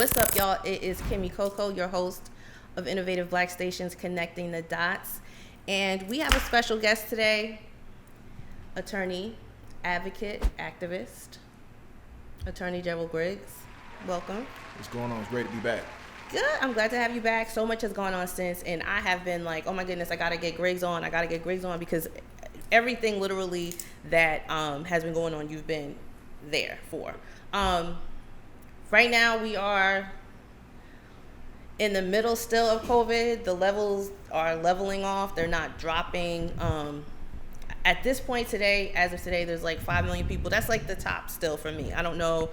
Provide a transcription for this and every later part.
What's up, y'all? It is Kimmy Coco, your host of Innovative Black Stations Connecting the Dots. And we have a special guest today, attorney, advocate, activist, Attorney General Griggs. Welcome. What's going on? It's great to be back. Good. I'm glad to have you back. So much has gone on since, and I have been like, oh my goodness, I gotta get Griggs on. Because everything literally that has been going on, you've been there for. Right now, we are in the middle still of COVID. The levels are leveling off. They're not dropping. At this point today, as of today, there's like 5 million people. That's like the top still for me. I don't know.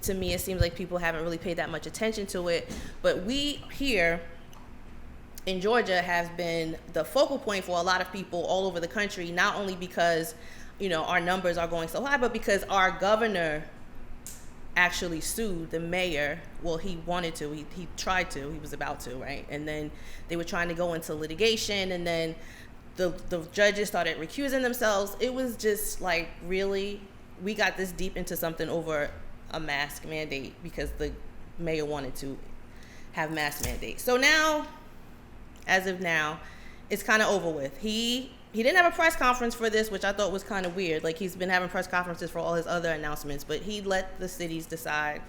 To me, it seems like people haven't really paid that much attention to it. But we here in Georgia have been the focal point for a lot of people all over the country, not only because, our numbers are going so high, but because our governor actually sued the mayor. Well, he wanted to. He tried to. He was about to, right? And then they were trying to go into litigation, and then the judges started recusing themselves. It was just like, really, we got this deep into something over a mask mandate because the mayor wanted to have mask mandate. So now, as of now, it's kind of over with. He didn't have a press conference for this, which I thought was kind of weird. Like, he's been having press conferences for all his other announcements, but he let the cities decide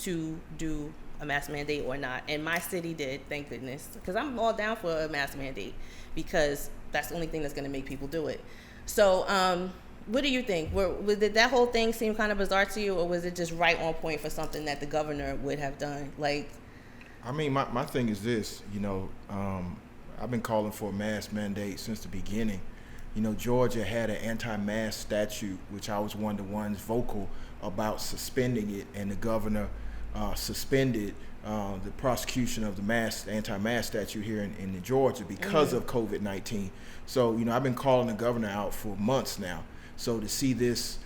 to do a mask mandate or not. And my city did, thank goodness, because I'm all down for a mask mandate because that's the only thing that's going to make people do it. So, what do you think? Did that whole thing seem kind of bizarre to you, or was it just right on point for something that the governor would have done? Like, I mean, my thing is this, I've been calling for a mask mandate since the beginning. Georgia had an anti-mask statute, which I was one of the ones vocal about suspending it, and the governor suspended the prosecution of the anti-mask statute here in Georgia because of COVID-19. So, I've been calling the governor out for months now. So to see this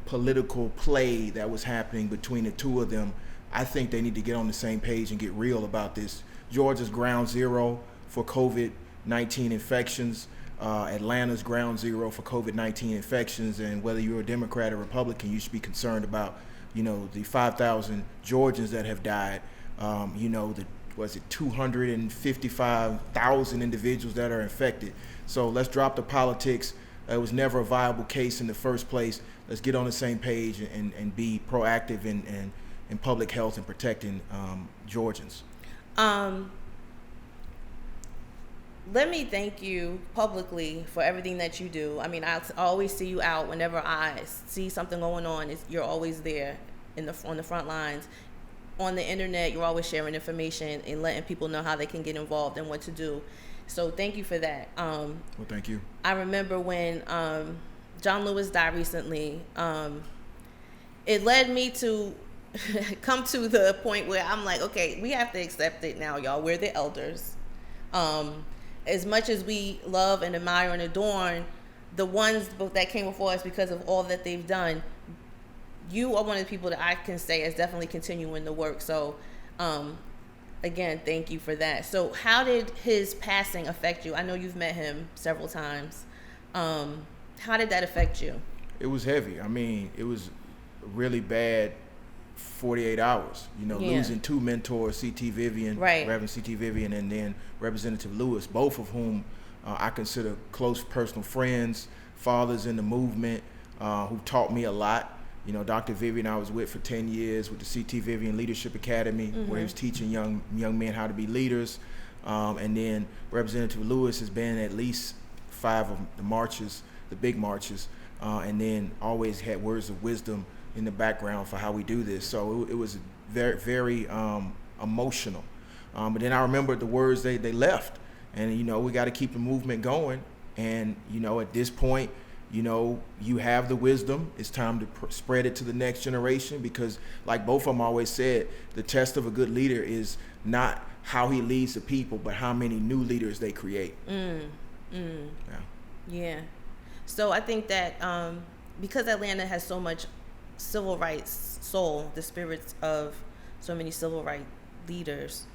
political play that was happening between the two of them, I think they need to get on the same page and get real about this. Georgia's ground zero for COVID-19 infections. Atlanta's ground zero for COVID-19 infections. And whether you're a Democrat or Republican, you should be concerned about, the 5,000 Georgians that have died. 255,000 individuals that are infected. So let's drop the politics. It was never a viable case in the first place. Let's get on the same page and be proactive in public health and protecting Georgians. Let me thank you publicly for everything that you do. I mean, I always see you out whenever I see something going on. You're always there on the front lines. On the internet, you're always sharing information and letting people know how they can get involved and what to do. So thank you for that. Well, thank you. I remember when John Lewis died recently, it led me to come to the point where I'm like, okay, we have to accept it now, y'all. We're the elders. As much as we love and admire and adorn the ones that came before us because of all that they've done, you are one of the people that I can say is definitely continuing the work. So, again, thank you for that. So how did his passing affect you? I know you've met him several times. How did that affect you? It was heavy. I mean, it was really bad 48 hours, losing two mentors, C.T. Vivian, right. Reverend C.T. Vivian, and then Representative Lewis, both of whom I consider close personal friends, fathers in the movement, who taught me a lot. Dr. Vivian I was with for 10 years with the C.T. Vivian Leadership Academy, where he was teaching young men how to be leaders. And then Representative Lewis has been at least 5 of the marches, the big marches, and then always had words of wisdom in the background for how we do this. So it was very, very emotional. But then I remember the words they left. And, we got to keep the movement going. And, at this point, you have the wisdom. It's time to spread it to the next generation because, like both of them always said, the test of a good leader is not how he leads the people, but how many new leaders they create. Yeah. So I think that because Atlanta has so much civil rights soul, the spirits of so many civil rights leaders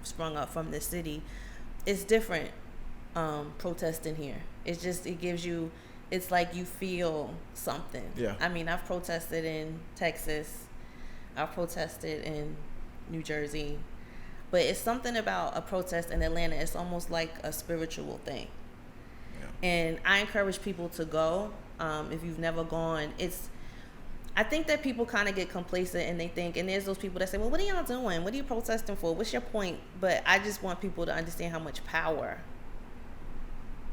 sprung up from this city, it's different protesting here. It gives you, it's like you feel something. Yeah. I mean, I've protested in Texas. I've protested in New Jersey. But it's something about a protest in Atlanta. It's almost like a spiritual thing. Yeah. And I encourage people to go. If you've never gone, I think that people kind of get complacent and they think, and there's those people that say, well, what are y'all doing? What are you protesting for? What's your point? But I just want people to understand how much power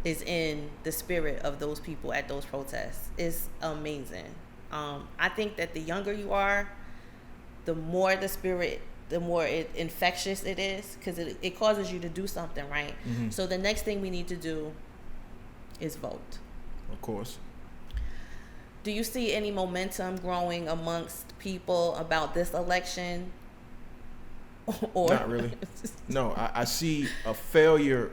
is in the spirit of those people at those protests. It's amazing. I think that the younger you are, the more infectious it is, because it causes you to do something, right? Mm-hmm. So the next thing we need to do is vote. Of course. Do you see any momentum growing amongst people about this election? Or not really. No, I see a failure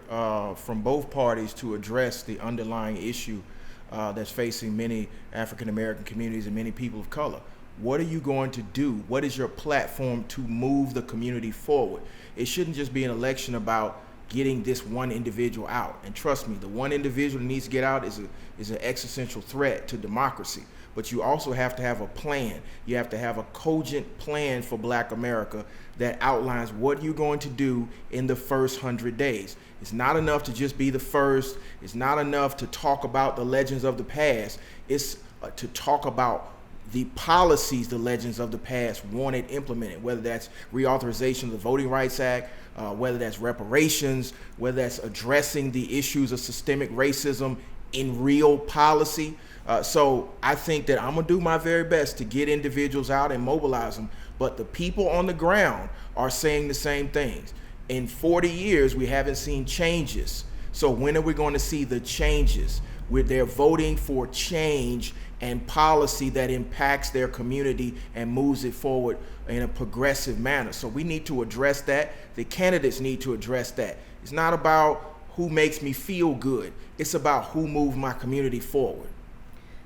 from both parties to address the underlying issue that's facing many African American communities and many people of color. What are you going to do? What is your platform to move the community forward? It shouldn't just be an election about getting this one individual out. And trust me, the one individual that needs to get out is an existential threat to democracy. But you also have to have a plan. You have to have a cogent plan for Black America that outlines what you're going to do in the first 100 days. It's not enough to just be the first. It's not enough to talk about the legends of the past. It's to talk about the policies the legends of the past wanted implemented, whether that's reauthorization of the Voting Rights Act, whether that's reparations, whether that's addressing the issues of systemic racism in real policy. So I think that I'm gonna do my very best to get individuals out and mobilize them, but the people on the ground are saying the same things. In 40 years, we haven't seen changes. So when are we going to see the changes? Where they're voting for change and policy that impacts their community and moves it forward in a progressive manner. So we need to address that. The candidates need to address that. It's not about who makes me feel good. It's about who moves my community forward.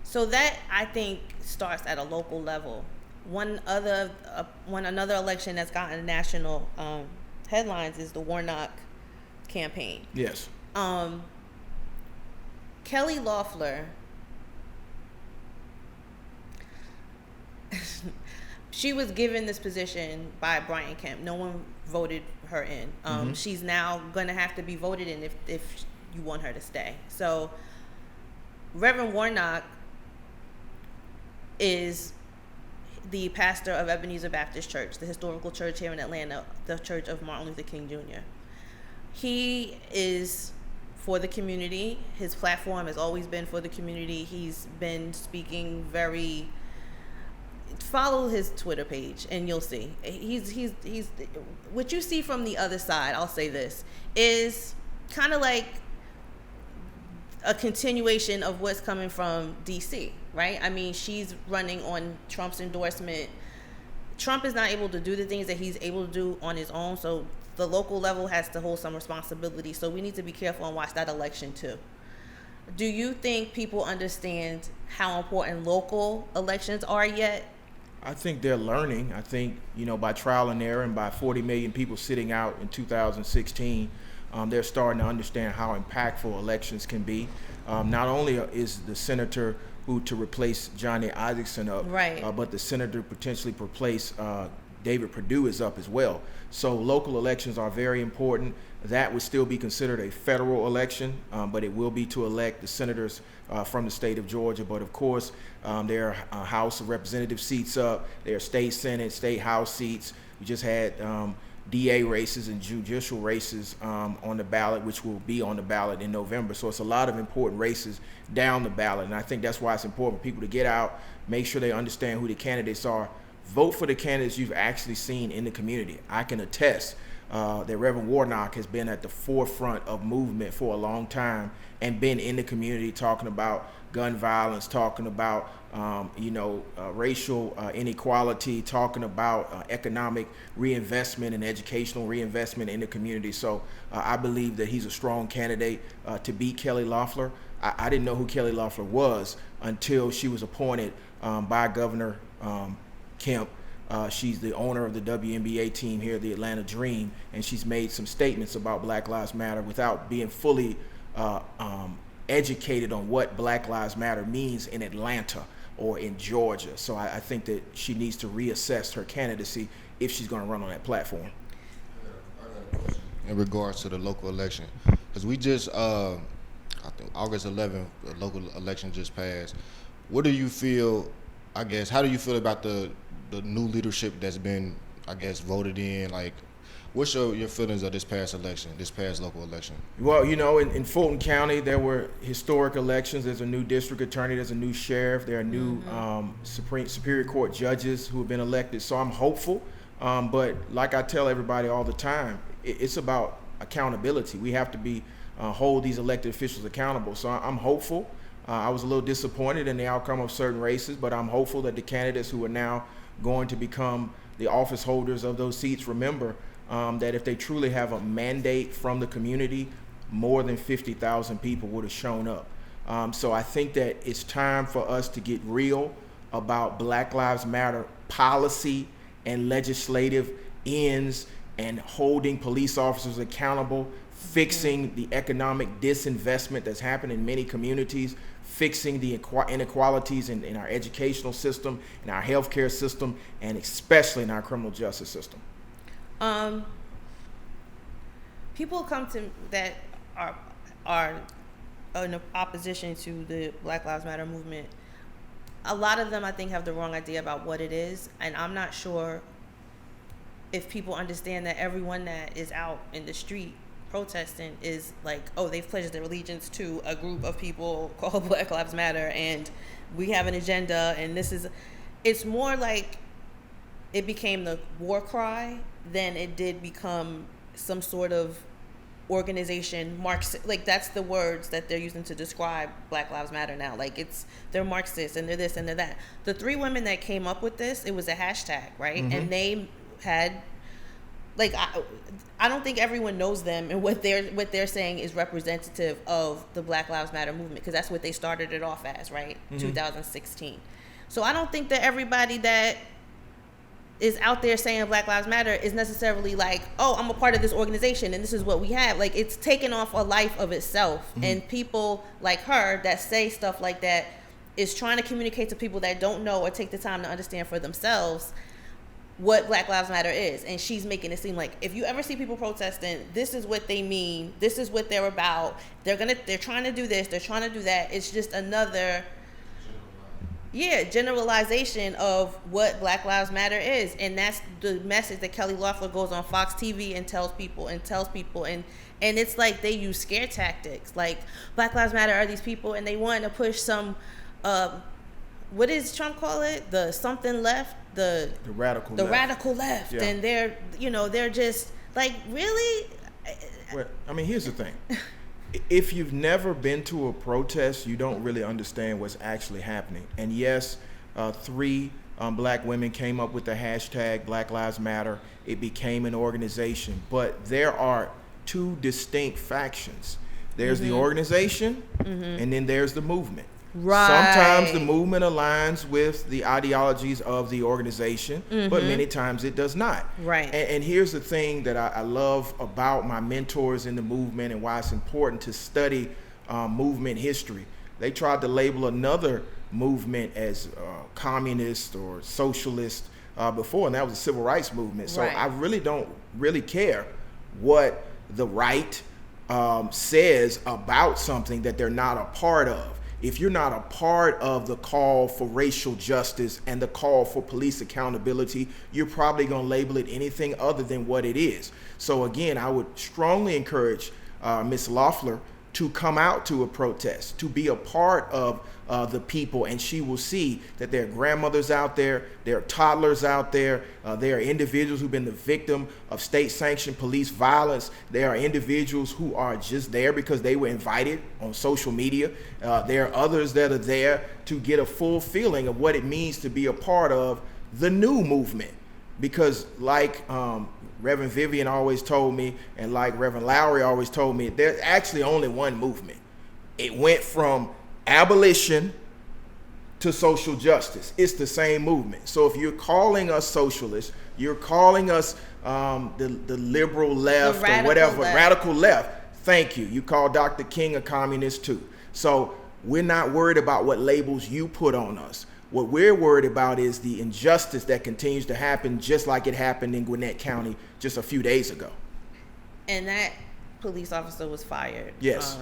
So that, I think, starts at a local level. Another election that's gotten national headlines is the Warnock Campaign. Yes. Kelly Loeffler, she was given this position by Brian Kemp. No one voted her in. She's now going to have to be voted in if you want her to stay. So Reverend Warnock is the pastor of Ebenezer Baptist Church, the historical church here in Atlanta, the church of Martin Luther King Jr. He is for the community. His platform has always been for the community. He's been speaking follow his Twitter page and you'll see. He's what you see from the other side, I'll say this, is kind of like a continuation of what's coming from DC, right? I mean, she's running on Trump's endorsement. Trump is not able to do the things that he's able to do on his own, so the local level has to hold some responsibility. So we need to be careful and watch that election too. Do you think people understand how important local elections are yet? I think they're learning. I think, by trial and error and by 40 million people sitting out in 2016, they're starting to understand how impactful elections can be. Not only is the senator who to replace Johnny Isaacson up, right, but the senator potentially to replace David Perdue is up as well. So local elections are very important. That would still be considered a federal election, but it will be to elect the senators from the state of Georgia. But of course, there are House of Representative seats up. There are state Senate, state House seats. We just had DA races and judicial races on the ballot, which will be on the ballot in November. So it's a lot of important races down the ballot. And I think that's why it's important for people to get out, make sure they understand who the candidates are. Vote for the candidates you've actually seen in the community. I can attest that Reverend Warnock has been at the forefront of movement for a long time and been in the community talking about gun violence, talking about racial inequality, talking about economic reinvestment and educational reinvestment in the community. So I believe that he's a strong candidate to beat Kelly Loeffler. I didn't know who Kelly Loeffler was until she was appointed by Governor Kemp. She's the owner of the WNBA team here, the Atlanta Dream, and she's made some statements about Black Lives Matter without being fully educated on what Black Lives Matter means in Atlanta. or in Georgia. So I think that she needs to reassess her candidacy if she's going to run on that platform. I got a question in regards to the local election, because we just, I think August 11th, the local election just passed. What do you feel, I guess, how do you feel about the new leadership that's been, I guess, voted in? Like, what's your feelings of this past election, this past local election? Well, you know, in Fulton County, there were historic elections. There's a new district attorney. There's a new sheriff. There are new Superior Court judges who have been elected. So I'm hopeful. But like I tell everybody all the time, it's about accountability. We have to hold these elected officials accountable. So I'm hopeful. I was a little disappointed in the outcome of certain races, but I'm hopeful that the candidates who are now going to become the office holders of those seats remember that if they truly have a mandate from the community, more than 50,000 people would have shown up. So I think that it's time for us to get real about Black Lives Matter policy and legislative ends and holding police officers accountable, fixing the economic disinvestment that's happened in many communities, fixing the inequalities in our educational system, in our healthcare system, and especially in our criminal justice system. People come to that are in opposition to the Black Lives Matter movement. A lot of them, I think, have the wrong idea about what it is, and I'm not sure if people understand that everyone that is out in the street protesting is like, oh, they've pledged their allegiance to a group of people called Black Lives Matter, and we have an agenda, and it's more like it became the war cry than it did become some sort of organization, like that's the words that they're using to describe Black Lives Matter now. Like they're Marxists and they're this and they're that. The three women that came up with this, it was a hashtag, right? Mm-hmm. And they had, like, I don't think everyone knows them, and what they're saying is representative of the Black Lives Matter movement, because that's what they started it off as, right? Mm-hmm. 2016. So I don't think that everybody that is out there saying Black Lives Matter is necessarily like, oh, I'm a part of this organization and this is what we have. Like, it's taken off a life of itself. Mm-hmm. And people like her that say stuff like that is trying to communicate to people that don't know or take the time to understand for themselves what Black Lives Matter is. And she's making it seem like, if you ever see people protesting, this is what they mean, this is what they're about, they're trying to do this, they're trying to do that. It's just another generalization of what Black Lives Matter is. And that's the message that Kelly Loeffler goes on Fox TV and tells people, and it's like they use scare tactics, like Black Lives Matter are these people, and they want to push some what does Trump call it, the something left, the radical left. Yeah. And they're just like, really. Well, I mean, here's the thing. If you've never been to a protest, you don't really understand what's actually happening. And yes, three black women came up with the hashtag Black Lives Matter. It became an organization. But there are two distinct factions. There's the organization, and then there's the movement. Right. Sometimes the movement aligns with the ideologies of the organization, but many times it does not. Right. And here's the thing that I love about my mentors in the movement and why it's important to study movement history. They tried to label another movement as communist or socialist before, and that was the civil rights movement. So I really don't care what the right says about something that they're not a part of. If you're not a part of the call for racial justice and the call for police accountability, you're probably going to label it anything other than what it is. So again, I would strongly encourage Ms. Loeffler to come out to a protest, to be a part of the people, and she will see that there are grandmothers out there, there are toddlers out there, there are individuals who've been the victim of state-sanctioned police violence, there are individuals who are just there because they were invited on social media, there are others that are there to get a full feeling of what it means to be a part of the new movement. Because like Reverend Vivian always told me, and like Reverend Lowry always told me, there's actually only one movement. It went from abolition to social justice. It's the same movement. So if you're calling us socialists, you're calling us the liberal left or whatever, radical left, thank you. You call Dr. King a communist too. So we're not worried about what labels you put on us. What we're worried about is the injustice that continues to happen, just like it happened in Gwinnett County just a few days ago. And that police officer was fired. Yes.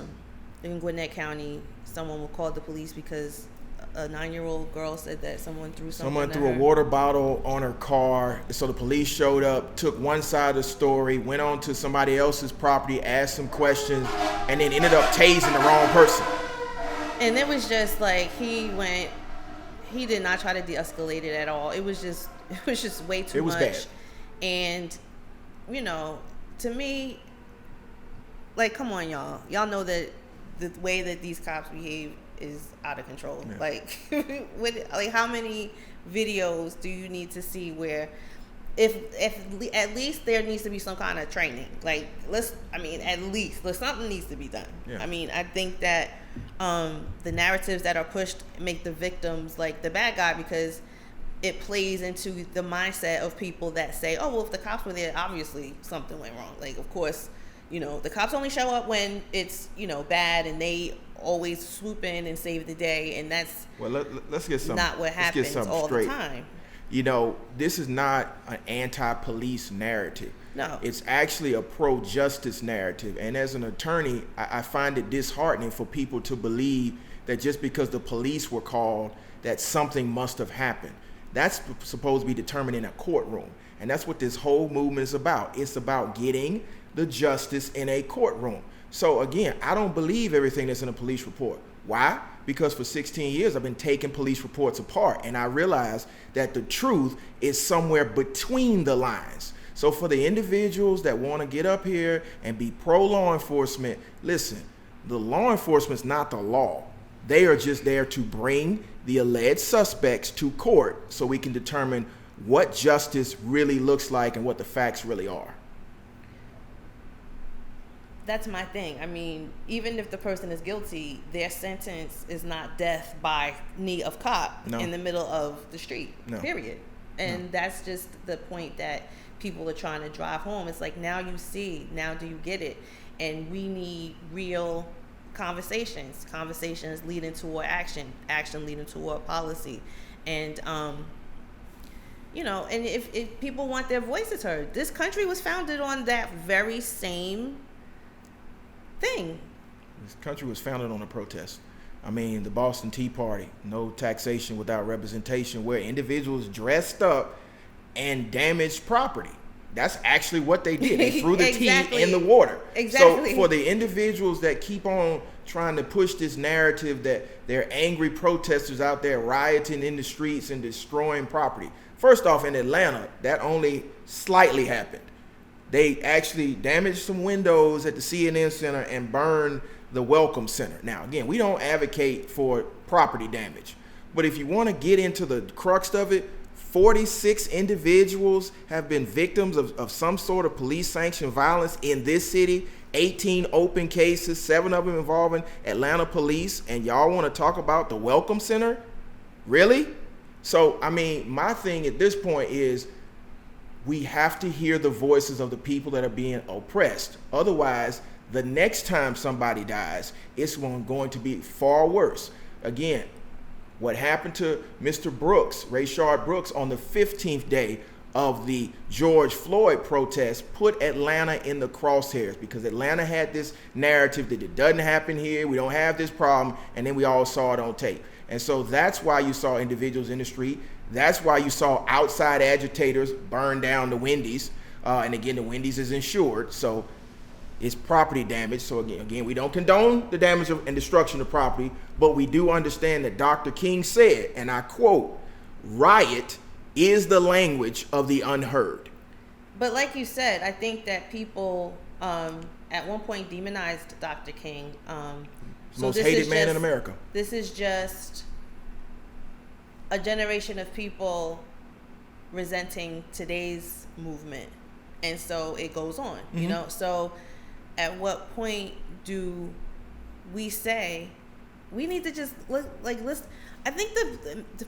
In Gwinnett County, someone called the police because a 9-year-old girl said that someone threw a water bottle on her car. So the police showed up, took one side of the story, went on to somebody else's property, asked some questions, and then ended up tasing the wrong person. And it was just like he did not try to de-escalate it at all. It was just way too much. It was bad. And, you know, to me, like, come on, y'all. Y'all know that the way that these cops behave is out of control. Yeah. Like, how many videos do you need to see where if at least there needs to be some kind of training? Like, at least something needs to be done. Yeah. I mean, I think that the narratives that are pushed make the victims like the bad guy, because it plays into the mindset of people that say, oh, well, if the cops were there, obviously something went wrong. Like, of course, you know, the cops only show up when it's, you know, bad, and they always swoop in and save the day, and that's let's get some, not what happens all the time. You know, this is not an anti-police narrative. No. It's actually a pro-justice narrative. And as an attorney, I find it disheartening for people to believe that just because the police were called, that something must have happened. That's supposed to be determined in a courtroom. And that's what this whole movement is about. It's about getting the justice in a courtroom. So again, I don't believe everything that's in a police report. Why? Because for 16 years, I've been taking police reports apart, and I realize that the truth is somewhere between the lines. So for the individuals that want to get up here and be pro-law enforcement, listen, the law enforcement's not the law. They are just there to bring the alleged suspects to court so we can determine what justice really looks like and what the facts really are. That's my thing. I mean, even if the person is guilty, their sentence is not death by knee of cop in the middle of the street, period. And that's just the point that people are trying to drive home. It's like, now you see, now do you get it? And we need real conversations leading toward action leading toward policy. And, you know, and if people want their voices heard, this country was founded on that very same thing. This country was founded on a protest. I mean, the Boston Tea Party, no taxation without representation, where individuals dressed up and damaged property. That's actually what they did. They threw the tea in the water. Exactly. So for the individuals that keep on trying to push this narrative that they're angry protesters out there rioting in the streets and destroying property. First off, in Atlanta, that only slightly happened. They actually damaged some windows at the CNN Center and burned the Welcome Center. Now, again, we don't advocate for property damage, but if you want to get into the crux of it, 46 individuals have been victims of some sort of police-sanctioned violence in this city, 18 open cases, 7 of them involving Atlanta police, and y'all want to talk about the Welcome Center? Really? So, I mean, my thing at this point is we have to hear the voices of the people that are being oppressed. Otherwise, the next time somebody dies, it's going to be far worse. Again, what happened to Mr. Brooks, Rayshard Brooks, on the 15th day of the George Floyd protest put Atlanta in the crosshairs, because Atlanta had this narrative that it doesn't happen here, we don't have this problem, and then we all saw it on tape. And so that's why you saw individuals in the street. That's why you saw outside agitators burn down the Wendy's. And again, the Wendy's is insured, so it's property damage. So again, we don't condone the damage and destruction of property, but we do understand that Dr. King said, and I quote, "Riot is the language of the unheard." But like you said, I think that people at one point demonized Dr. King. Most hated man in America. This is just a generation of people resenting today's movement, and so it goes on. You know, so at what point do we say we need to just listen? I think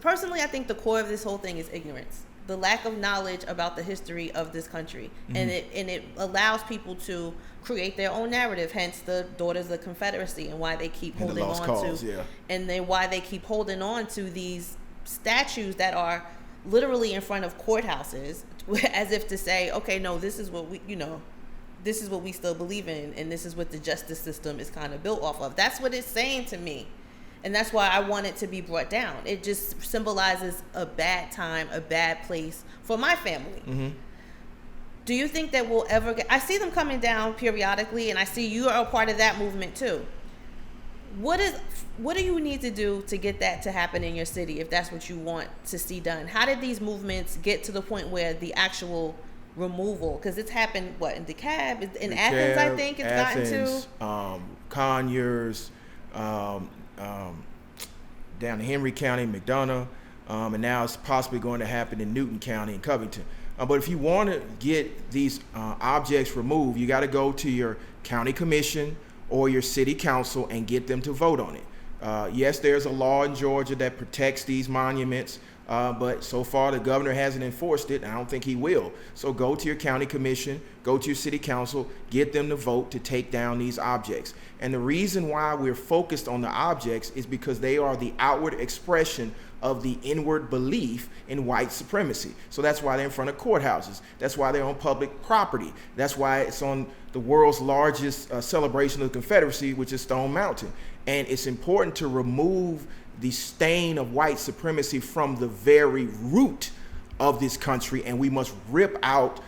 personally, I think the core of this whole thing is ignorance, the lack of knowledge about the history of this country, and it allows people to create their own narrative. Hence, the Daughters of the Confederacy, and why they keep holding on to, and then why they keep holding on to these statues that are literally in front of courthouses as if to say, okay, no, this is what we, this is what we still believe in, and this is what the justice system is kind of built off of. That's what it's saying to me. And that's why I want it to be brought down. It just symbolizes a bad time, a bad place for my family. Mm-hmm. Do you think that we'll ever get... I see them coming down periodically, and I see you are a part of that movement too. What do you need to do to get that to happen in your city if that's what you want to see done? How did these movements get to the point where the actual removal, because it's happened, what, in DeKalb, in Athens, I think it's Athens, gotten to? Conyers, down in Henry County, McDonough, and now it's possibly going to happen in Newton County and Covington. But if you want to get these objects removed, you got to go to your county commission or your city council and get them to vote on it. Yes, there's a law in Georgia that protects these monuments, but so far the governor hasn't enforced it, and I don't think he will. So go to your county commission, go to your city council, get them to vote to take down these objects. And the reason why we're focused on the objects is because they are the outward expression of the inward belief in white supremacy. So that's why they're in front of courthouses. That's why they're on public property. That's why it's on the world's largest celebration of the Confederacy, which is Stone Mountain. And it's important to remove the stain of white supremacy from the very root of this country, and we must rip out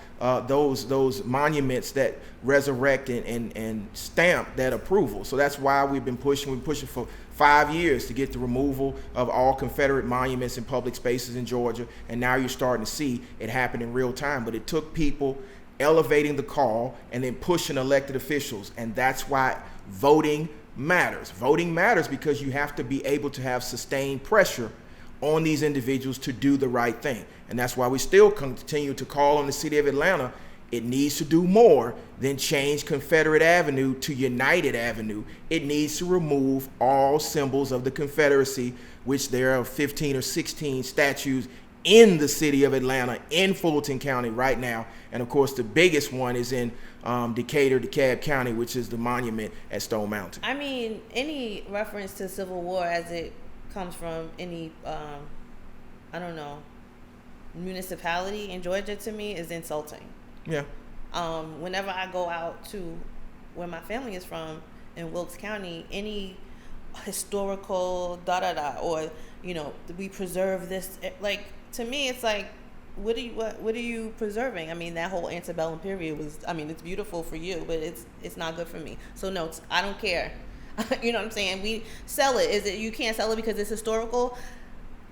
those monuments that resurrect and stamp that approval. So that's why we've been pushing. We've been pushing for 5 years to get the removal of all Confederate monuments in public spaces in Georgia, and now you're starting to see it happen in real time. But it took people elevating the call and then pushing elected officials, and that's why voting matters. Voting matters because you have to be able to have sustained pressure on these individuals to do the right thing. And that's why we still continue to call on the city of Atlanta. It needs to do more than change Confederate Avenue to United Avenue. It needs to remove all symbols of the Confederacy, which there are 15 or 16 statues in the city of Atlanta, in Fulton County right now. And of course, the biggest one is in DeKalb County, which is the monument at Stone Mountain. I mean, any reference to Civil War as it comes from any, municipality in Georgia, to me is insulting. Yeah. Whenever I go out to where my family is from in Wilkes County, any historical or we preserve this, like, to me it's like, what are you preserving? I mean, that whole antebellum period was, I mean, it's beautiful for you, but it's not good for me. So no, I don't care. You know what I'm saying? We sell it. Is it you can't sell it because it's historical?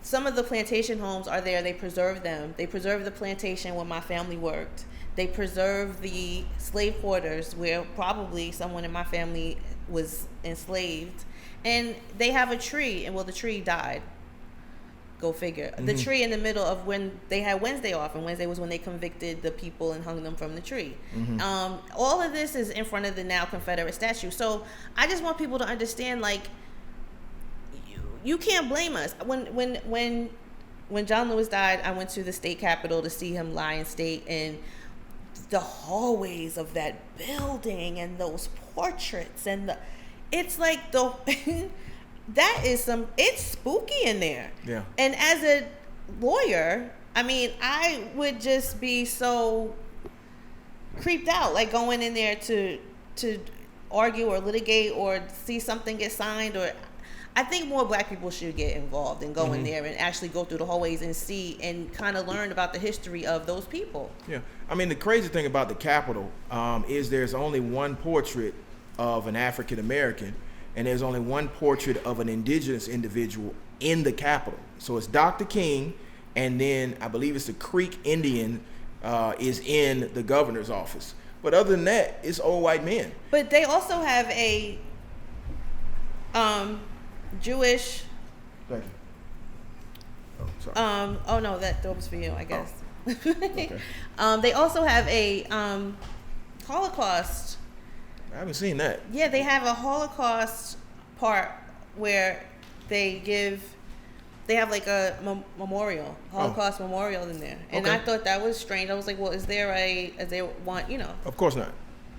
Some of the plantation homes are there. They preserve them. They preserve the plantation where my family worked. They preserve the slave quarters where probably someone in my family was enslaved. And they have a tree, and well, the tree died. Go figure. Mm-hmm. The tree in the middle of when they had Wednesday off, and Wednesday was when they convicted the people and hung them from the tree. Mm-hmm. All of this is in front of the now Confederate statue. So I just want people to understand, like, you can't blame us. When John Lewis died, I went to the state capitol to see him lie in state, and the hallways of that building and those portraits and it's like that is it's spooky in there. Yeah. And as a lawyer, I mean, I would just be so creeped out, like going in there to argue or litigate or see something get signed. Or I think more Black people should get involved and go in there and actually go through the hallways and see and kind of learn about the history of those people. Yeah. I mean, the crazy thing about the Capitol is there's only one portrait of an African American, and there's only one portrait of an indigenous individual in the Capitol. So it's Dr. King, and then I believe it's the Creek Indian is in the governor's office. But other than that, it's old white men. But they also have a Jewish. Thank you. Oh, sorry. Oh no, that was for you, I guess. Oh. Okay. They also have a Holocaust. I haven't seen that. Yeah, they have a Holocaust part where they have like a memorial, Holocaust memorial in there. And I thought that was strange. I was like, well, is there one, Of course not.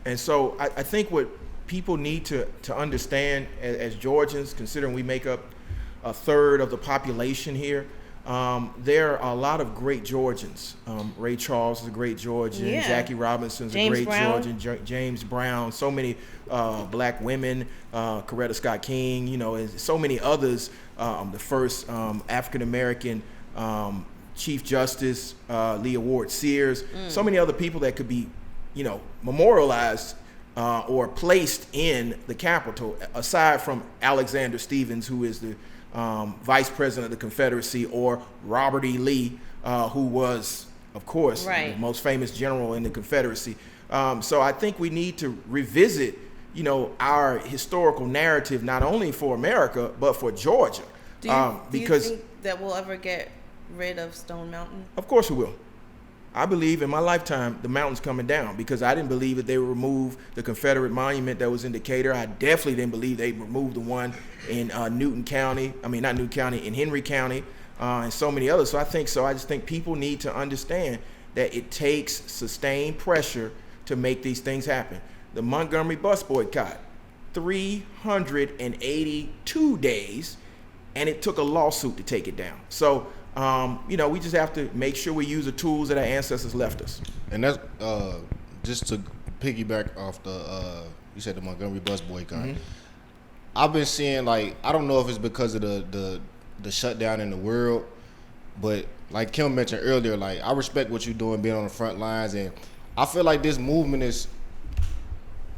And so I think what people need to understand as Georgians, considering we make up a third of the population here, there are a lot of great Georgians. Ray Charles is a great Georgian. Yeah. Jackie Robinson's James a great Brown. Georgian. James Brown. So many black women. Coretta Scott King. And so many others. The first African American Chief Justice, Leah Ward Sears. So many other people that could be, memorialized or placed in the Capitol, aside from Alexander Stephens, who is the Vice President of the Confederacy, or Robert E. Lee, who was, of course, the most famous general in the Confederacy. So I think we need to revisit, our historical narrative, not only for America, but for Georgia. Do you think that we'll ever get rid of Stone Mountain? Of course we will. I believe in my lifetime the mountain's coming down, because I didn't believe that they would remove the Confederate monument that was in Decatur. I definitely didn't believe they removed the one in Newton County. I mean, not Newton County, in Henry County, and so many others. So I think so. I just think people need to understand that it takes sustained pressure to make these things happen. The Montgomery bus boycott, 382 days, and it took a lawsuit to take it down. So we just have to make sure we use the tools that our ancestors left us. And that's just to piggyback off you said the Montgomery bus boycott. Mm-hmm. I've been seeing, I don't know if it's because of the shutdown in the world, but like Kim mentioned earlier, I respect what you're doing, being on the front lines, and I feel like this movement is.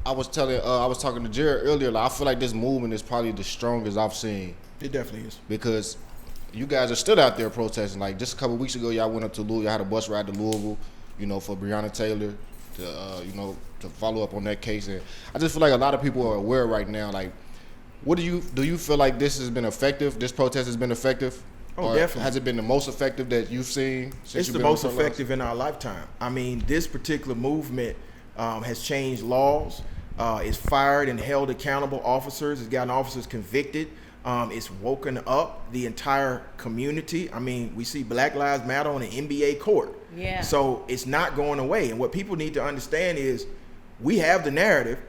I was talking to Jared earlier. I feel like this movement is probably the strongest I've seen. It definitely is, because you guys are still out there protesting. Just a couple of weeks ago, y'all went up to Louisville. Y'all had a bus ride to Louisville, for Breonna Taylor to follow up on that case. And I just feel like a lot of people are aware right now. What do you feel like this has been effective? This protest has been effective? Oh, definitely. Has it been the most effective that you've seen since it's the most effective in our lifetime. I mean, this particular movement has changed laws. It's fired and held accountable officers. It's gotten officers convicted. It's woken up the entire community. I mean, we see Black Lives Matter on an NBA court. Yeah. So it's not going away. And what people need to understand is we have the narrative.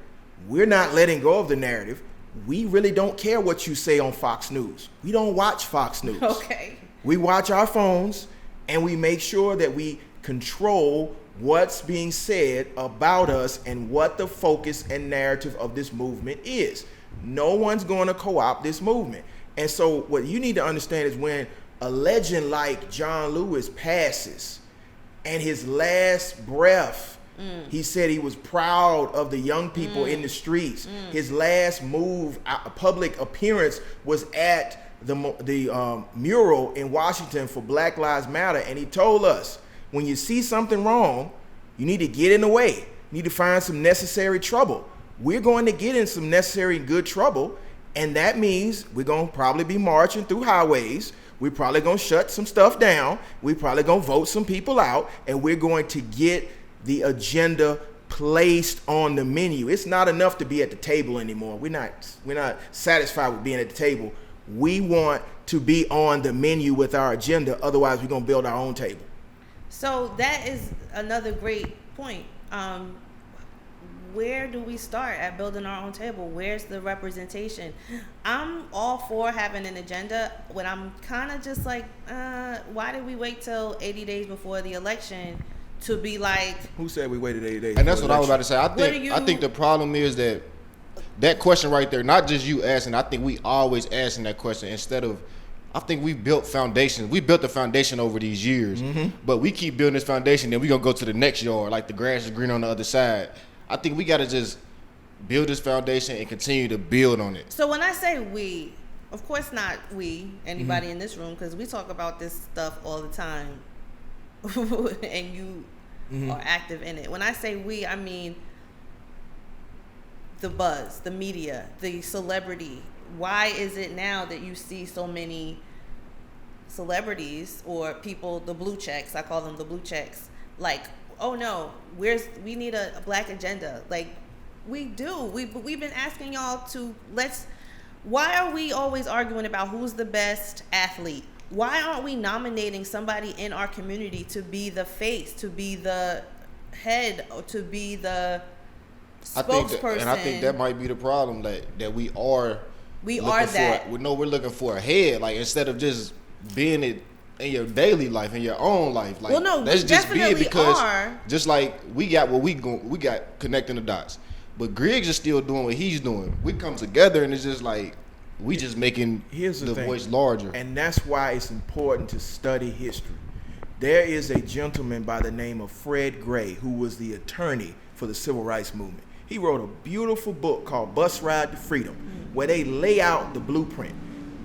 We're not letting go of the narrative. We really don't care what you say on Fox News. We don't watch Fox News. Okay. We watch our phones, and we make sure that we control what's being said about us and what the focus and narrative of this movement is. No one's going to co-opt this movement. And so what you need to understand is when a legend like John Lewis passes, and his last breath, he said he was proud of the young people in the streets. His last public appearance was at the mural in Washington for Black Lives Matter. And he told us, when you see something wrong, you need to get in the way. You need to find some necessary trouble. We're going to get in some necessary good trouble, and that means we're going to probably be marching through highways. We're probably going to shut some stuff down. We're probably going to vote some people out, and we're going to get the agenda placed on the menu. It's not enough to be at the table anymore. We're not satisfied with being at the table. We want to be on the menu with our agenda. Otherwise, we're going to build our own table. So that is another great point. Where do we start at building our own table? Where's the representation? I'm all for having an agenda, when I'm kind of just like, why did we wait till 80 days before the election to be like... Who said we waited 80 days? And that's what I was about to say. I think the problem is that question right there, not just you asking, I think we always asking that question instead of... I think we built foundations. We built the foundation over these years, but we keep building this foundation, then we're going to go to the next yard, like the grass is green on the other side. I think we got to just build this foundation and continue to build on it. So when I say we, of course not we, anybody in this room, because we talk about this stuff all the time, and you are active in it. When I say we, I mean the buzz, the media, the celebrity. Why is it now that you see so many celebrities or people, the blue checks, I call them the blue checks, like, oh no, we need a black agenda. Like, we do. We've been asking y'all why are we always arguing about who's the best athlete? Why aren't we nominating somebody in our community to be the face, to be the head, or to be the spokesperson? I think that might be the problem, that we are. We are that. We're looking for a head. Like, instead of just being it in your daily life, in your own life. Like, well, no, let's we just be it definitely because are. just like we got connecting the dots. But Griggs is still doing what he's doing. We come together and it's just like we just making the voice larger. And that's why it's important to study history. There is a gentleman by the name of Fred Gray who was the attorney for the Civil Rights Movement. He wrote a beautiful book called Bus Ride to Freedom, where they lay out the blueprint.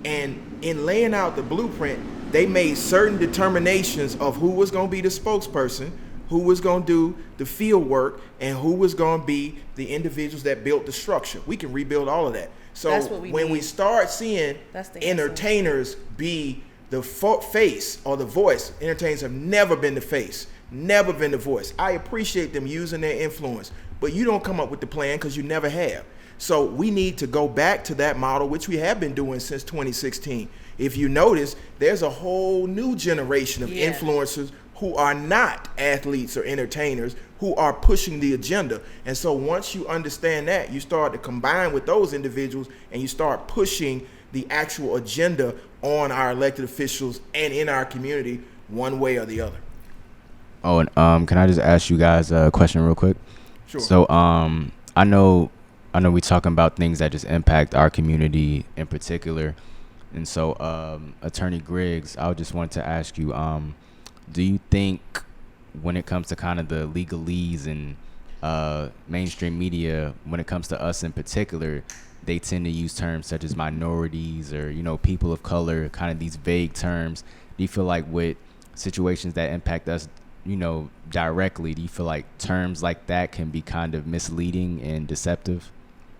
And in laying out the blueprint, they made certain determinations of who was going to be the spokesperson, who was going to do the field work, and who was going to be the individuals that built the structure. We can rebuild all of that. So when we start seeing entertainers be the face or the voice, entertainers have never been the face, never been the voice. I appreciate them using their influence, but you don't come up with the plan because you never have. So we need to go back to that model, which we have been doing since 2016. If you notice, there's a whole new generation of influencers who are not athletes or entertainers who are pushing the agenda. And so once you understand that, you start to combine with those individuals and you start pushing the actual agenda on our elected officials and in our community one way or the other. Oh, and can I just ask you guys a question real quick? Sure. So I know we talking about things that just impact our community in particular. And so Attorney Griggs, I just wanted to ask you, do you think when it comes to kind of the legalese and mainstream media, when it comes to us in particular, they tend to use terms such as minorities or, people of color, kind of these vague terms. Do you feel like with situations that impact us, directly, do you feel like terms like that can be kind of misleading and deceptive?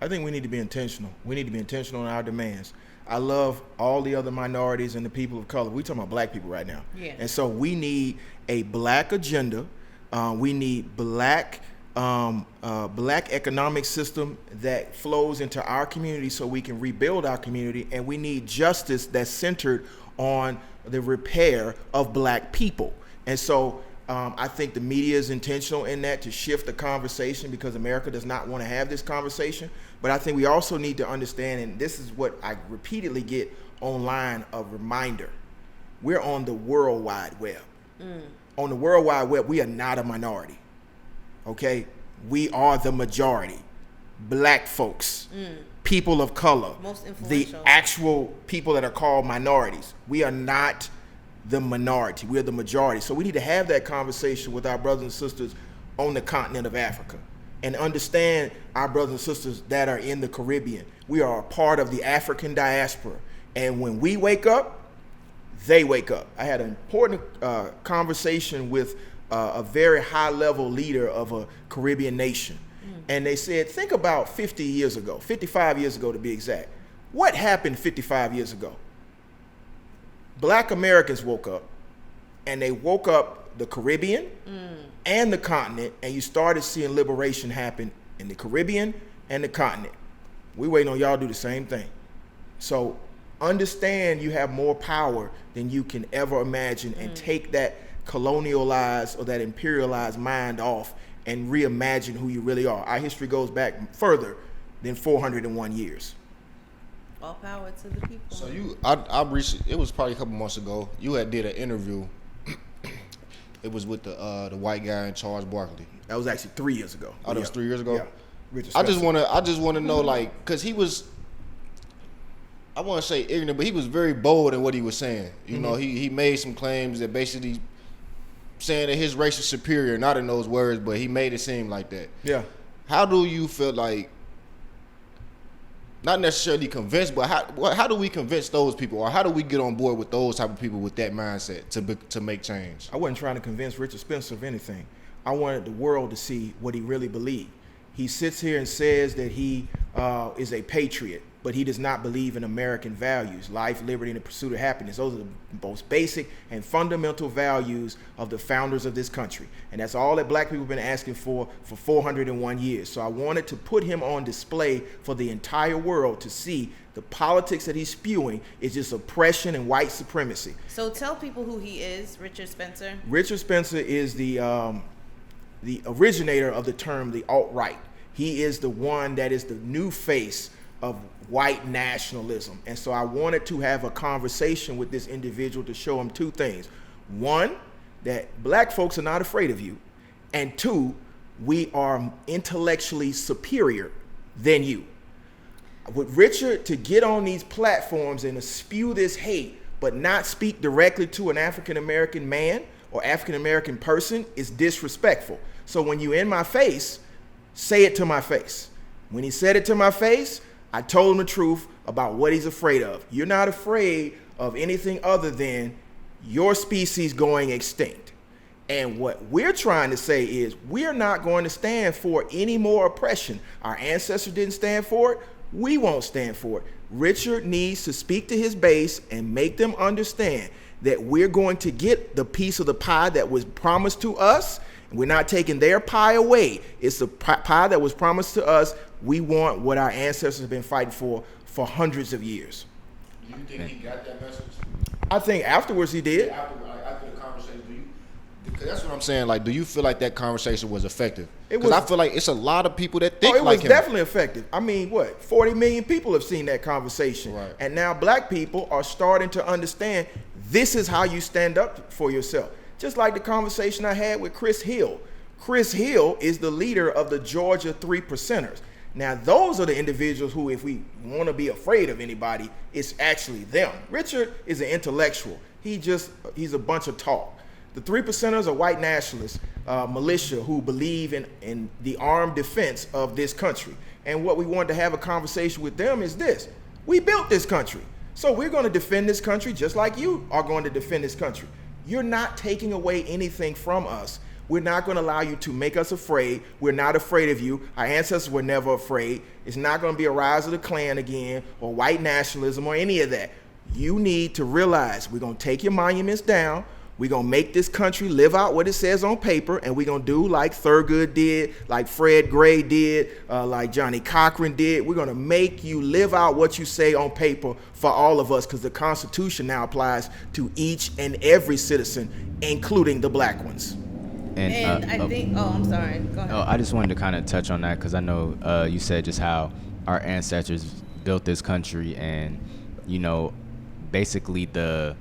I think we need to be intentional. We need to be intentional in our demands. I love all the other minorities and the people of color. We're talking about black people right now. Yeah. And so we need a black agenda. We need black economic system that flows into our community so we can rebuild our community. And we need justice that's centered on the repair of black people. And so I think the media is intentional in that to shift the conversation because America does not want to have this conversation. But I think we also need to understand, and this is what I repeatedly get online, a reminder. We're on the World Wide Web. On the World Wide Web, we are not a minority. Okay? We are the majority. Black folks, people of color, the actual people that are called minorities. We are not the minority. We are the majority. So we need to have that conversation with our brothers and sisters on the continent of Africa and understand our brothers and sisters that are in the Caribbean. We are a part of the African diaspora. And when we wake up, they wake up. I had an important conversation with a very high-level leader of a Caribbean nation. And they said, think about 50 years ago, 55 years ago to be exact. What happened 55 years ago? Black Americans woke up, and they woke up the Caribbean and the continent, and you started seeing liberation happen in the Caribbean and the continent. We waiting on y'all to do the same thing. So understand you have more power than you can ever imagine, and take that colonialized or that imperialized mind off and reimagine who you really are. Our history goes back further than 401 years. All power to the people. So I recently, it was probably a couple months ago, you had did an interview. It was with the white guy in Charles Barkley. That was actually 3 years ago. Oh, that was 3 years ago? Yeah. Richard I just Spencer. wanna know, like, cause he was, I want to say ignorant, but he was very bold in what he was saying. You know, he made some claims that basically saying that his race is superior, not in those words, but he made it seem like that. Yeah. How do you feel like, not necessarily convinced, but how do we convince those people, or how do we get on board with those type of people with that mindset to make change? I wasn't trying to convince Richard Spencer of anything. I wanted the world to see what he really believed. He sits here and says that he is a patriot, but he does not believe in American values, life, liberty, and the pursuit of happiness. Those are the most basic and fundamental values of the founders of this country. And that's all that black people have been asking for 401 years. So I wanted to put him on display for the entire world to see the politics that he's spewing is just oppression and white supremacy. So tell people who he is, Richard Spencer. Richard Spencer is the originator of the term the alt-right. He is the one that is the new face of white nationalism. And so I wanted to have a conversation with this individual to show him two things. One, that black folks are not afraid of you. And two, we are intellectually superior than you. With Richard to get on these platforms and to spew this hate, but not speak directly to an African-American man or African-American person is disrespectful. So when you in my face, say it to my face. When he said it to my face, I told him the truth about what he's afraid of. You're not afraid of anything other than your species going extinct. And what we're trying to say is we're not going to stand for any more oppression. Our ancestors didn't stand for it. We won't stand for it. Richard needs to speak to his base and make them understand that we're going to get the piece of the pie that was promised to us. We're not taking their pie away. It's the pie that was promised to us. We want what our ancestors have been fighting for hundreds of years. Do you think he got that message? I think afterwards he did. After the conversation, because that's what I'm saying. Like, do you feel like that conversation was effective? It Because was- I feel like it's a lot of people that think it like was him. definitely effective. I mean, 40 million people have seen that conversation. Right. And now black people are starting to understand this is how you stand up for yourself. Just like the conversation I had with Chris Hill. Chris Hill is the leader of the Georgia 3%ers. Now, those are the individuals who, if we want to be afraid of anybody, it's actually them. Richard is an intellectual. He's a bunch of talk. The 3%ers are white nationalists, militia who believe in the armed defense of this country. And what we wanted to have a conversation with them is this. We built this country. So we're going to defend this country just like you are going to defend this country. You're not taking away anything from us. We're not going to allow you to make us afraid. We're not afraid of you. Our ancestors were never afraid. It's not going to be a rise of the Klan again or white nationalism or any of that. You need to realize we're going to take your monuments down. We're going to make this country live out what it says on paper, and we're going to do like Thurgood did, like Fred Gray did, like Johnny Cochran did. We're going to make you live out what you say on paper for all of us, because the Constitution now applies to each and every citizen, including the black ones. And I think, I'm sorry. Go ahead. Oh, I just wanted to kind of touch on that because I know you said just how our ancestors built this country, and basically the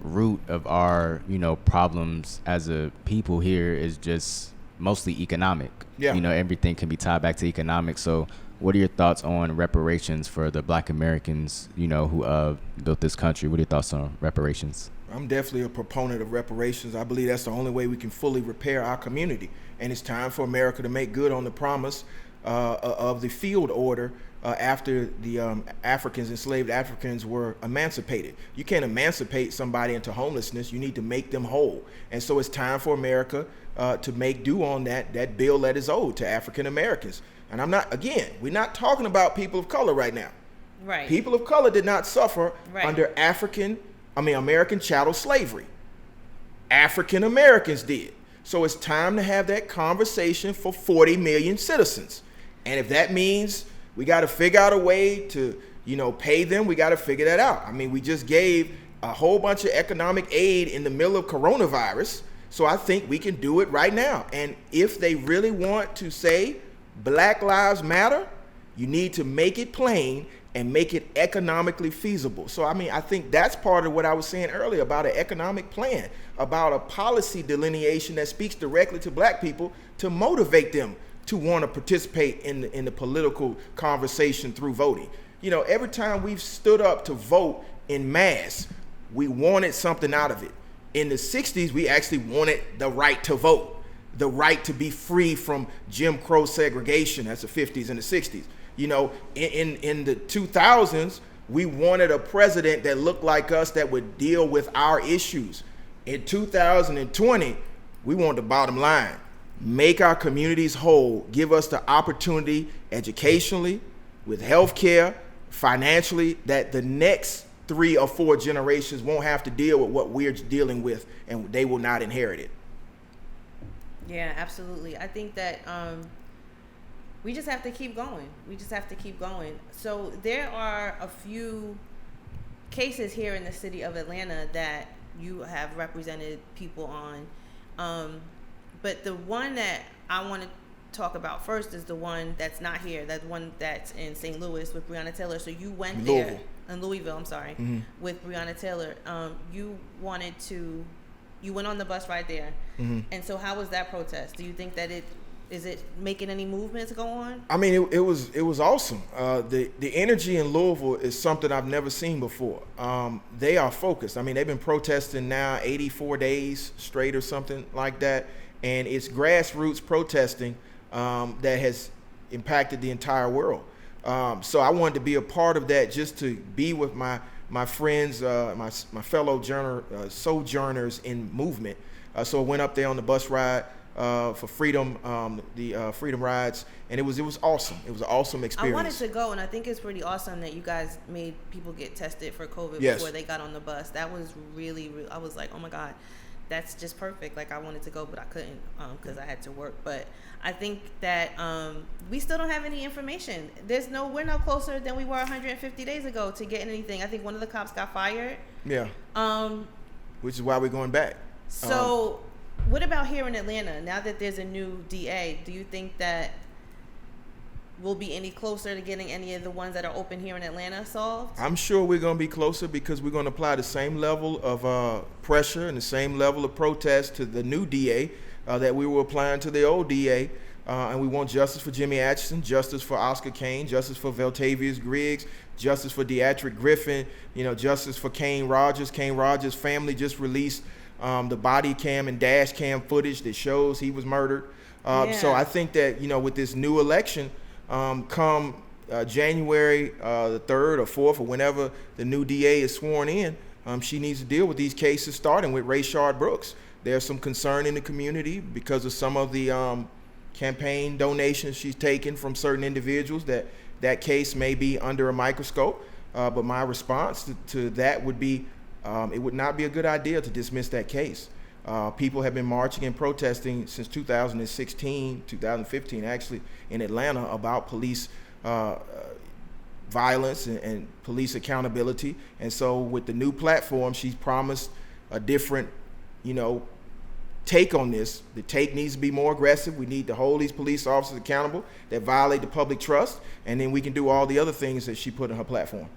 root of our problems as a people here is just mostly economic. Yeah. Everything can be tied back to economics. So what are your thoughts on reparations for the black Americans who built this country? What are your thoughts on reparations? I'm definitely a proponent of reparations. I believe that's the only way we can fully repair our community. And it's time for America to make good on the promise of the field order after the enslaved Africans were emancipated. You can't emancipate somebody into homelessness. You need to make them whole. And so it's time for America to make due on that bill that is owed to African Americans. And we're not talking about people of color right now. Right. People of color did not suffer under American chattel slavery. African Americans did. So it's time to have that conversation for 40 million citizens. And if that means we got to figure out a way to, pay them, we got to figure that out. We just gave a whole bunch of economic aid in the middle of coronavirus. So I think we can do it right now. And if they really want to say Black Lives Matter, you need to make it plain and make it economically feasible. So, I think that's part of what I was saying earlier about an economic plan, about a policy delineation that speaks directly to black people to motivate them to want to participate in the political conversation through voting. Every time we've stood up to vote in mass, we wanted something out of it. In the 60s, we actually wanted the right to vote, the right to be free from Jim Crow segregation. That's the 50s and the 60s. In the 2000s, we wanted a president that looked like us that would deal with our issues. In 2020, we want the bottom line. Make our communities whole. Give us the opportunity educationally, with health care, financially, that the next 3 or 4 generations won't have to deal with what we're dealing with, and they will not inherit it. Yeah, absolutely. I think that we just have to keep going. So there are a few cases here in the city of Atlanta that you have represented people on. But the one that I want to talk about first is the one that's not here, that one that's in St. Louis with Breonna Taylor. So you went Louisville. there, in Louisville, I'm sorry, with Breonna Taylor. You went on the bus right there. And so how was that protest? Do you think that is it making any movements go on? I mean, it was awesome. The energy in Louisville is something I've never seen before. They are focused. I mean, they've been protesting now 84 days straight or something like that, and it's grassroots protesting that has impacted the entire world. So I wanted to be a part of that, just to be with my friends, my fellow sojourners in movement. So I went up there on the bus ride for freedom, the freedom rides, and it was awesome. It was an awesome experience. I wanted to go, and I think it's pretty awesome that you guys made people get tested for COVID before they got on the bus. That was really, I was like, oh my God, that's just perfect. Like, I wanted to go, but I couldn't because I had to work. But I think that we still don't have any information. We're no closer than we were 150 days ago to getting anything. I think one of the cops got fired. Yeah. Which is why we're going back. So what about here in Atlanta? Now that there's a new DA, do you think that we'll be any closer to getting any of the ones that are open here in Atlanta solved? I'm sure we're going to be closer, because we're going to apply the same level of pressure and the same level of protest to the new DA that we were applying to the old DA. And we want justice for Jimmy Atchison, justice for Oscar Caine, justice for Veltavius Griggs, justice for Deatrick Griffin, justice for Caine Rogers. Caine Rogers' family just released the body cam and dash cam footage that shows he was murdered. So I think that, with this new election, come January the 3rd or 4th or whenever the new DA is sworn in, she needs to deal with these cases, starting with Rayshard Brooks. There's some concern in the community because of some of the campaign donations she's taken from certain individuals, that case may be under a microscope. But my response to that would be, it would not be a good idea to dismiss that case. People have been marching and protesting since 2015 actually, in Atlanta, about police violence and police accountability. And so with the new platform, she's promised a different, take on this. The take needs to be more aggressive. We need to hold these police officers accountable that violate the public trust, and then we can do all the other things that she put in her platform.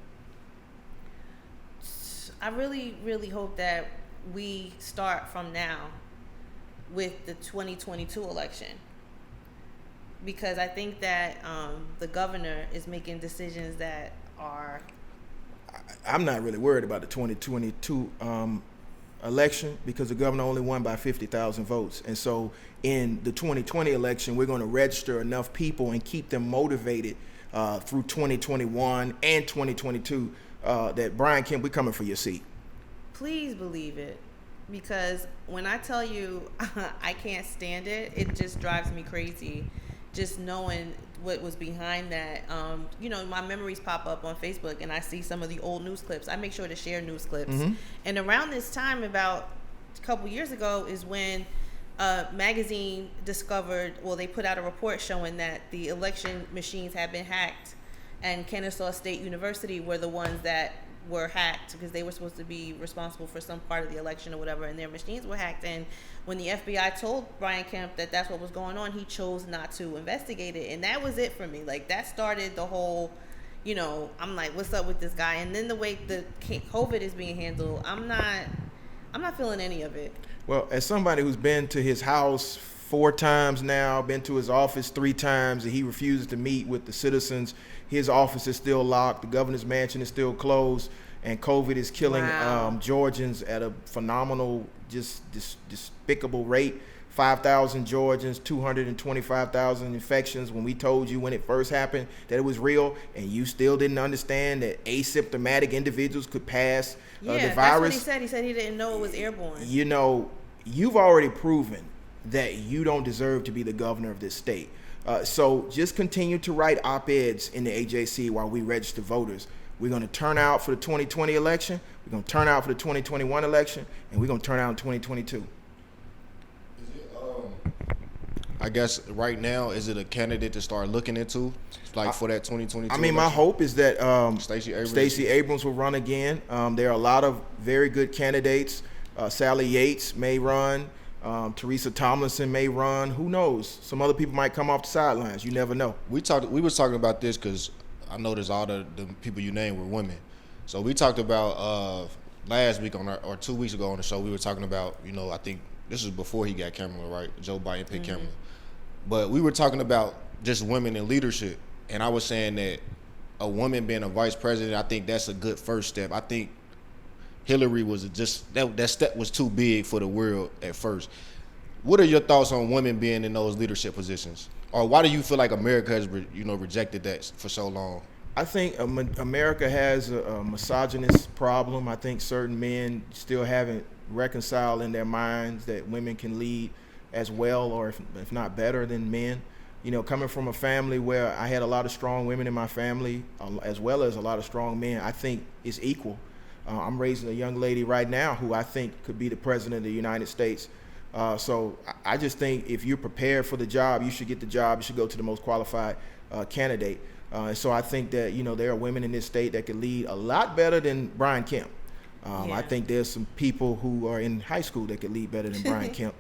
I really, really hope that we start from now with the 2022 election, because I think that the governor is making decisions that are... I'm not really worried about the 2022 election, because the governor only won by 50,000 votes. And so in the 2020 election, we're going to register enough people and keep them motivated through 2021 and 2022 that Brian Kemp, we're coming for your seat. Please believe it, because when I tell you I can't stand it, it just drives me crazy just knowing what was behind that. My memories pop up on Facebook and I see some of the old news clips. I make sure to share news clips. And around this time, about a couple years ago, is when a magazine they put out a report showing that the election machines had been hacked, and Kennesaw State University were the ones that were hacked because they were supposed to be responsible for some part of the election or whatever, and their machines were hacked. And when the FBI told Brian Kemp that that's what was going on, he chose not to investigate it. And that was it for me. Like, that started the whole, I'm like, what's up with this guy? And then the way the COVID is being handled, I'm not feeling any of it. Well, as somebody who's been to his house 4 times now, been to his office 3 times, and he refuses to meet with the citizens. His office is still locked. The governor's mansion is still closed, and COVID is killing Georgians at a phenomenal, just despicable rate. 5,000 Georgians, 225,000 infections. When we told you when it first happened that it was real, and you still didn't understand that asymptomatic individuals could pass the virus. That's what he said. He said he didn't know it was airborne. You've already proven that you don't deserve to be the governor of this state. So just continue to write op-eds in the AJC while we register voters. We're going to turn out for the 2020 election. We're going to turn out for the 2021 election, and we're going to turn out in 2022. I guess right now, is it a candidate to start looking into, for that 2022 I mean, election? my hope is that Stacey Abrams will run again. There are a lot of very good candidates. Sally Yates may run. Teresa Tomlinson may run. Who knows? Some other people might come off the sidelines. You never know. We was talking about this because I noticed all the people you named were women. So we talked about last week or 2 weeks ago on the show. We were talking about, I think this was before he got Kamala, right? Joe Biden picked Kamala. But we were talking about just women in leadership, and I was saying that a woman being a vice president, I think that's a good first step. I think Hillary was just that step was too big for the world at first. What are your thoughts on women being in those leadership positions, or why do you feel like America has rejected that for so long? I think America has a misogynist problem. I think certain men still haven't reconciled in their minds that women can lead as well, or if not better than men. Coming from a family where I had a lot of strong women in my family, as well as a lot of strong men, I think it's equal. I'm raising a young lady right now who I think could be the president of the United States. So I just think if you're prepared for the job, you should get the job. You should go to the most qualified candidate. So I think that, there are women in this state that could lead a lot better than Brian Kemp. I think there's some people who are in high school that could lead better than Brian Kemp.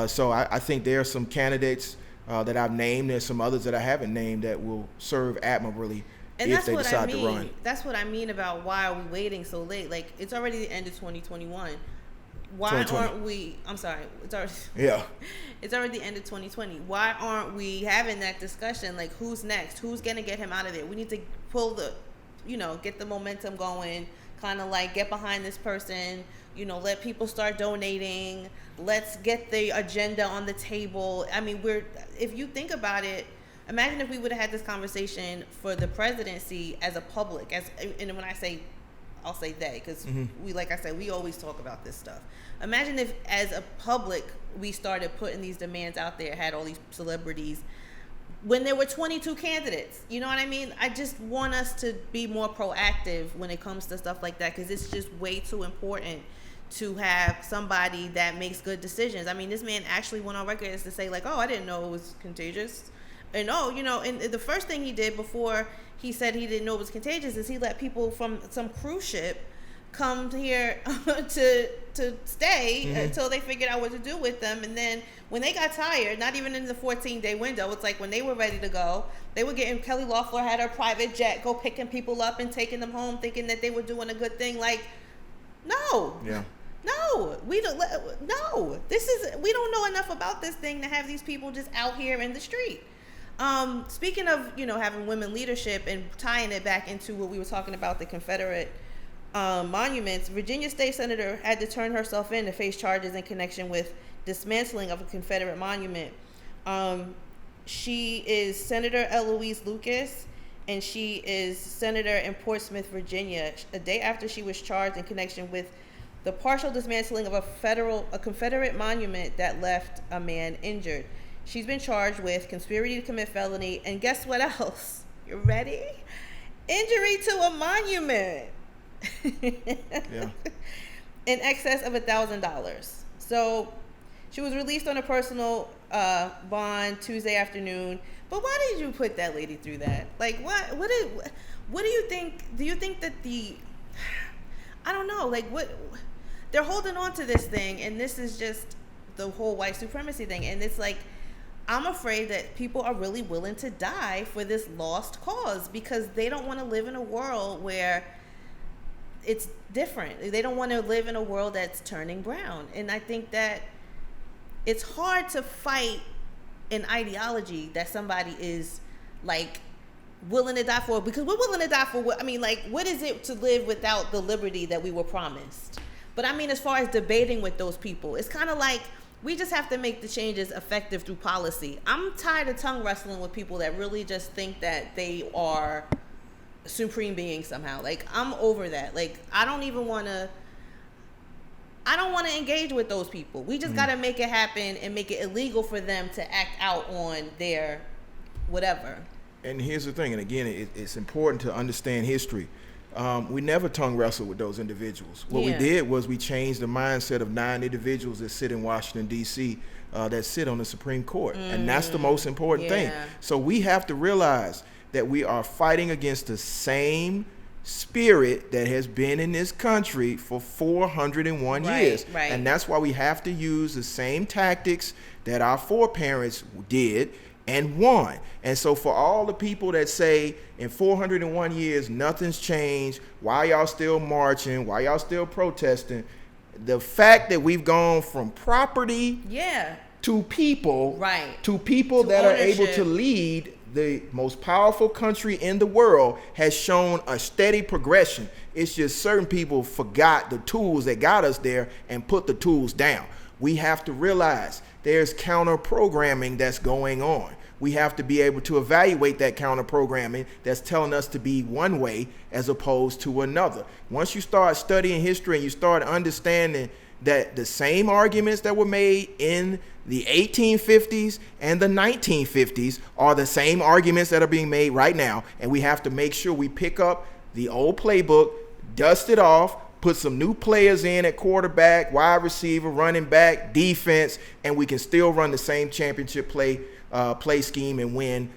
So I think there are some candidates that I've named. There's some others that I haven't named that will serve admirably if they decide to run. That's what I mean about why are we waiting so late? Like, it's already the end of 2021. Why aren't we? I'm sorry. It's already It's already the end of 2020. Why aren't we having that discussion? Like, who's next? Who's gonna get him out of there? We need to pull the, get the momentum going. Kind of like get behind this person. Let people start donating. Let's get the agenda on the table. I mean, if you think about it, imagine if we would have had this conversation for the presidency as a public, and when I say, I'll say they, because like I said, we always talk about this stuff. Imagine if as a public, we started putting these demands out there, had all these celebrities, when there were 22 candidates. You know what I mean? I just want us to be more proactive when it comes to stuff like that, because it's just way too important to have somebody that makes good decisions. I mean, this man actually went on record as to say, like, oh, I didn't know it was contagious. And and the first thing he did before he said he didn't know it was contagious is he let people from some cruise ship come here to stay until they figured out what to do with them. And then when they got tired, not even in the 14-day window, it's like when they were ready to go, they were getting, Kelly Loeffler had her private jet go picking people up and taking them home thinking that they were doing a good thing. Like, no. Yeah. No, we don't know enough about this thing to have these people just out here in the street. Speaking of, having women leadership and tying it back into what we were talking about, the Confederate monuments, Virginia State Senator had to turn herself in to face charges in connection with dismantling of a Confederate monument. She is Senator Eloise Lucas, and she is senator in Portsmouth, Virginia, a day after she was charged in connection with the partial dismantling of a Confederate monument that left a man injured. She's been charged with conspiracy to commit felony, and guess what else? You ready? Injury to a monument. Yeah. In excess of $1,000. So she was released on a personal bond Tuesday afternoon. But why did you put that lady through that? Like, what do you think? Do you think that I don't know, like, what they're holding on to this thing, and this is just the whole white supremacy thing, and it's like, I'm afraid that people are really willing to die for this lost cause because they don't want to live in a world where it's different. They don't want to live in a world that's turning brown. And I think that it's hard to fight an ideology that somebody is like willing to die for, because we're willing to die for what? I mean, like, what is it to live without the liberty that we were promised? But I mean, as far as debating with those people, it's kind of like we just have to make the changes effective through policy. I'm tired of tongue wrestling with people that really just think that they are supreme beings somehow. Like, I'm over that. Like, I don't want to engage with those people. We just got to make it happen and make it illegal for them to act out on their whatever. And here's the thing, and again, it's important to understand history. We never tongue wrestled with those individuals. What we did was we changed the mindset of 9 individuals that sit in Washington, D.C., that sit on the Supreme Court. And that's the most important thing. So we have to realize that we are fighting against the same spirit that has been in this country for 401 years. Right. And that's why we have to use the same tactics that our foreparents did and won. And so for all the people that say in 401 years nothing's changed, why y'all still marching, why y'all still protesting, the fact that we've gone from property to people, to people that are able to lead the most powerful country in the world has shown a steady progression. It's just certain people forgot the tools that got us there and put the tools down. We have to realize there's counter programming that's going on. We have to be able to evaluate that counter programming that's telling us to be one way as opposed to another. Once you start studying history and you start understanding that the same arguments that were made in the 1850s and the 1950s are the same arguments that are being made right now, and we have to make sure we pick up the old playbook, dust it off, put some new players in at quarterback, wide receiver, running back, defense, and we can still run the same championship play scheme and win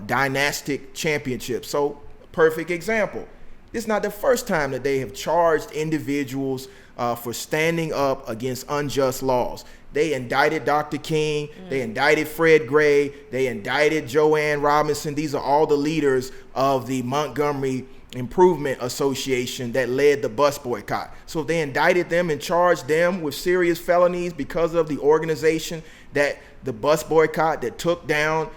dynastic championships. So, perfect example. This is not the first time that they have charged individuals for standing up against unjust laws. They indicted Dr. Caine, they indicted Fred Gray, they indicted Joanne Robinson. These are all the leaders of the Montgomery Improvement Association that led the bus boycott. So they indicted them and charged them with serious felonies because of the organization that the bus boycott that took down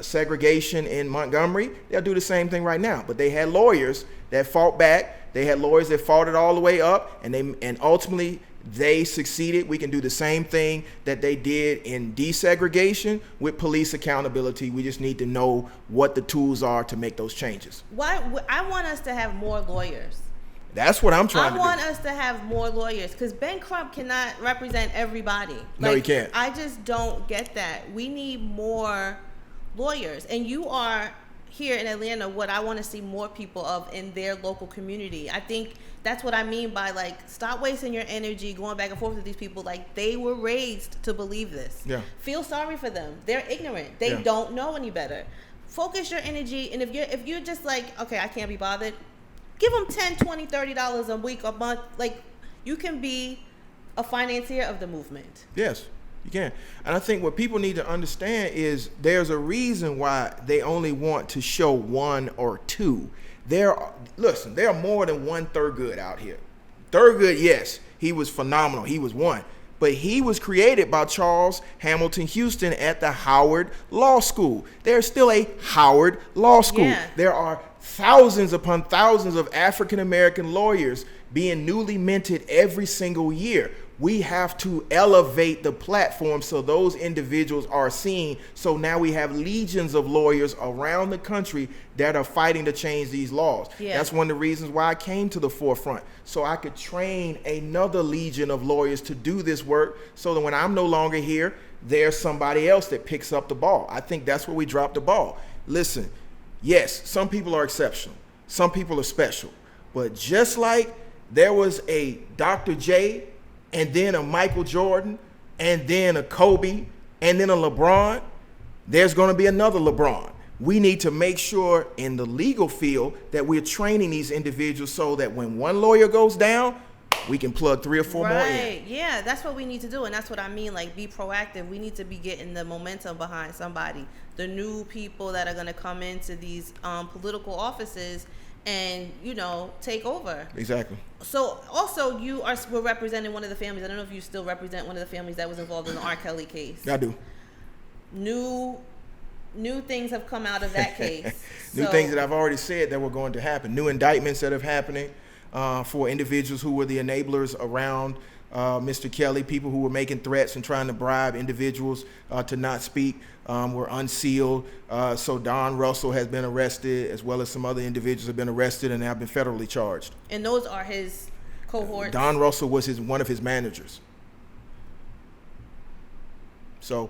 segregation in Montgomery. They'll do the same thing right now. But they had lawyers that fought back. They had lawyers that fought it all the way up, and ultimately they succeeded. We can do the same thing that they did in desegregation with police accountability. We just need to know what the tools are to make those changes. Why? I want us to have more lawyers. That's what I'm trying to do. I want us to have more lawyers because Ben Crump cannot represent everybody. No, he can't. I just don't get that. We need more lawyers. And you are here in Atlanta what I want to see more people of in their local community. I think that's what I mean by, like, stop wasting your energy going back and forth with these people. Like, they were raised to believe this. Yeah. Feel sorry for them. They're ignorant. They don't know any better. Focus your energy, and if you're just like, okay, I can't be bothered, give them $10, $20, $30 a week, a month. Like, you can be a financier of the movement. Yes, you can. And I think what people need to understand is there's a reason why they only want to show one or two. There are more than one Thurgood out here. Thurgood, yes, he was phenomenal. He was one. But he was created by Charles Hamilton Houston at the Howard Law School. There's still a Howard Law School. Yeah. There are thousands upon thousands of African-American lawyers being newly minted every single year. We have to elevate the platform so those individuals are seen. So now we have legions of lawyers around the country that are fighting to change these laws. Yeah. That's one of the reasons why I came to the forefront, so I could train another legion of lawyers to do this work so that when I'm no longer here, there's somebody else that picks up the ball. I think that's where we dropped the ball. Listen, yes, some people are exceptional. Some people are special. But just like there was a Dr. J, and then a Michael Jordan, and then a Kobe, and then a LeBron, there's going to be another LeBron. We need to make sure in the legal field that we're training these individuals so that when one lawyer goes down, we can plug 3 or 4 more in. Right, yeah, that's what we need to do, and that's what I mean, like, be proactive. We need to be getting the momentum behind somebody, the new people that are going to come into these political offices and, you know, take over. Exactly. So also we're representing one of the families. I don't know if you still represent one of the families that was involved in the R. Kelly case. I do. New things have come out of that case. New things that I've already said that were going to happen. New indictments that are happening for individuals who were the enablers around Mr. Kelly, people who were making threats and trying to bribe individuals to not speak, were unsealed. So Don Russell has been arrested, as well as some other individuals have been arrested and have been federally charged. And those are his cohorts? Don Russell was one of his managers. So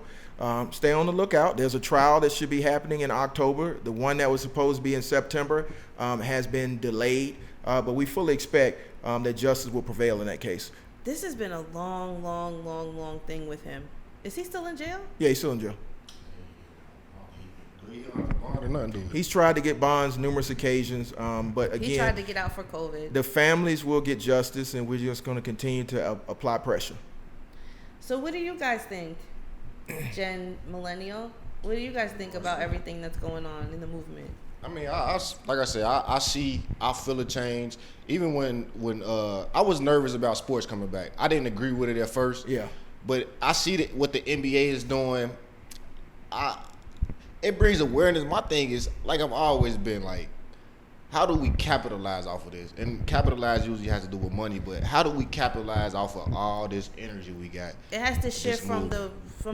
stay on the lookout. There's a trial that should be happening in October. The one that was supposed to be in September has been delayed, but we fully expect that justice will prevail in that case. This has been a long thing with him. Is he still in jail? Yeah, he's still in jail. Or nothing to do with it. He's tried to get bonds numerous occasions, but again, He tried to get out for COVID. the families will get justice, and we're just going to continue to apply pressure. So what do you guys think, Gen Millennial? What do you guys think about everything that's going on in the movement? I mean, like I said, I feel a change. Even when I was nervous about sports coming back. I didn't agree with it at first. Yeah. But I see that what the NBA is doing. It brings awareness. My thing is, like I've always been, like, how do we capitalize off of this? And capitalize usually has to do with money, but how do we capitalize off of all this energy we got? It has to shift from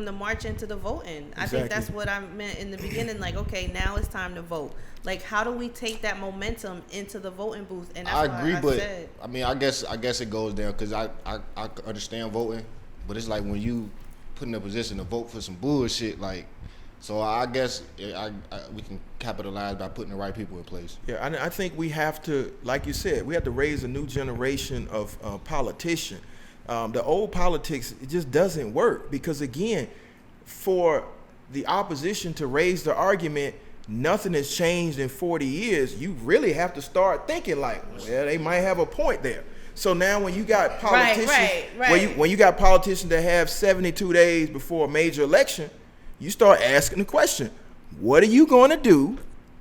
the marching to the voting. I think that's what I meant in the beginning. Like, okay, now it's time to vote. Like, how do we take that momentum into the voting booth? And that's I agree, but said. I mean, I guess it goes down because I understand voting, but it's like when you put in a position to vote for some bullshit, like. So I guess we can capitalize by putting the right people in place. Yeah, I think we have to, like you said, we have to raise a new generation of politicians. The old politics, it just doesn't work because, again, for the opposition to raise the argument, nothing has changed in 40 years, you really have to start thinking like, well, they might have a point there. So now when you got politicians, right. When you got politicians that have 72 days before a major election, you start asking the question, what are you going to do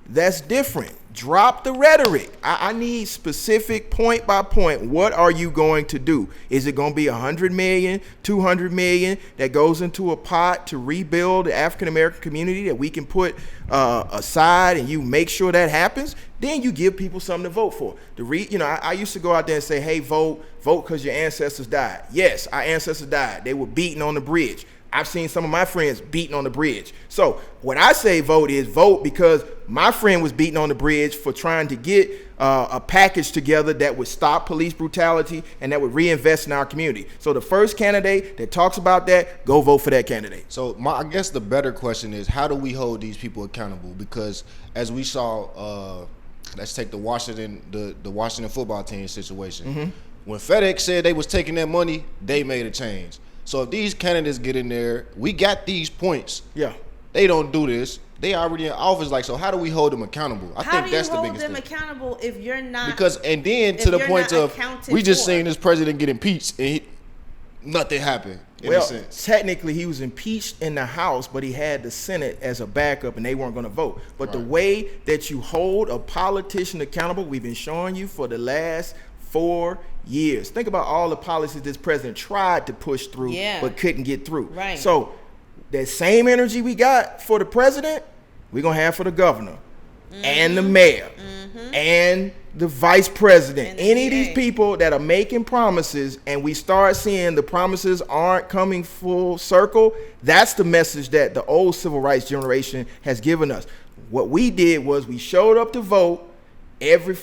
that's different? Drop the rhetoric. I need specific point by point. What are you going to do? Is it going to be $100 million, $200 million that goes into a pot to rebuild the African-American community that we can put aside and you make sure that happens? Then you give people something to vote for. I used to go out there and say, hey, vote because your ancestors died. Yes, our ancestors died. They were beaten on the bridge. I've seen some of my friends beaten on the bridge. So when I say vote is vote because my friend was beaten on the bridge for trying to get a package together that would stop police brutality and that would reinvest in our community. So the first candidate that talks about that, go vote for that candidate. So I guess the better question is, how do we hold these people accountable? Because as we saw, let's take the Washington football team situation. Mm-hmm. When FedEx said they was taking that money, they made a change. So if these candidates get in there, we got these points. Yeah. They don't do this. They already in office. Like, so how do we hold them accountable? I think that's the biggest thing. How do you hold them accountable if you're not? Because, and then to the point of, we just seen this president get impeached and nothing happened. Well, technically he was impeached in the House, but he had the Senate as a backup and they weren't going to vote. But the way that you hold a politician accountable, we've been showing you for the last 4 years. Think about all the policies this president tried to push through but couldn't get through. Right. So that same energy we got for the president, we're going to have for the governor and the mayor and the vice president. Any of these people that are making promises and we start seeing the promises aren't coming full circle, that's the message that the old civil rights generation has given us. What we did was we showed up to vote every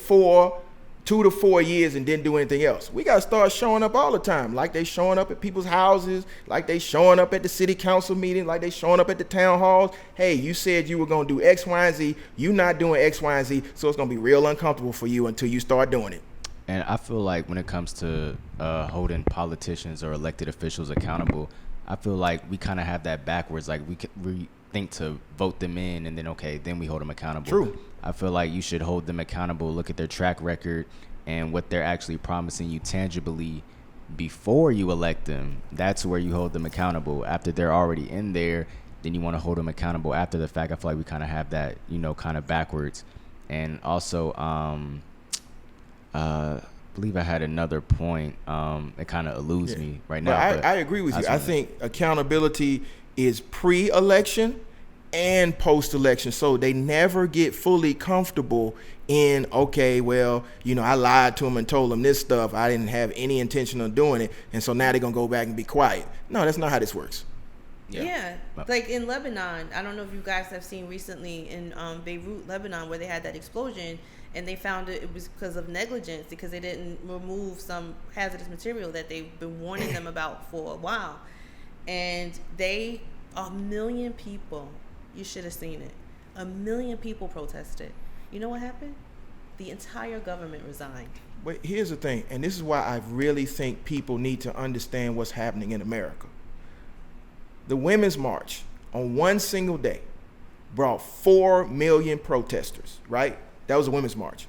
2 to 4 years and didn't do anything else. We got to start showing up all the time, like they showing up at people's houses, like they showing up at the city council meeting, like they showing up at the town halls. Hey, you said you were going to do X, Y, and Z. You not doing X, Y, and Z, so it's going to be real uncomfortable for you until you start doing it. And I feel like when it comes to holding politicians or elected officials accountable, I feel like we kind of have that backwards. Like we think to vote them in and then we hold them accountable. True. I feel like you should hold them accountable, look at their track record and what they're actually promising you tangibly before you elect them. That's where you hold them accountable. After they're already in there, then you want to hold them accountable after the fact. I feel like we kind of have that, kind of backwards. And also, I believe I had another point. It kind of eludes me right now. I agree with you. I think accountability is pre-election and post-election, so they never get fully comfortable in, okay, well, I lied to them and told them this stuff. I didn't have any intention of doing it, and so now they're gonna go back and be quiet. No, that's not how this works. Yeah. Like in Lebanon, I don't know if you guys have seen recently in Beirut, Lebanon, where they had that explosion, and they found it was because of negligence, because they didn't remove some hazardous material that they've been warning them about for a while, and 1 million people. You should have seen it. 1 million people protested. You know what happened? The entire government resigned. But here's the thing, and this is why I really think people need to understand what's happening in America. The Women's March, on one single day, brought 4 million protesters, right? That was a women's march.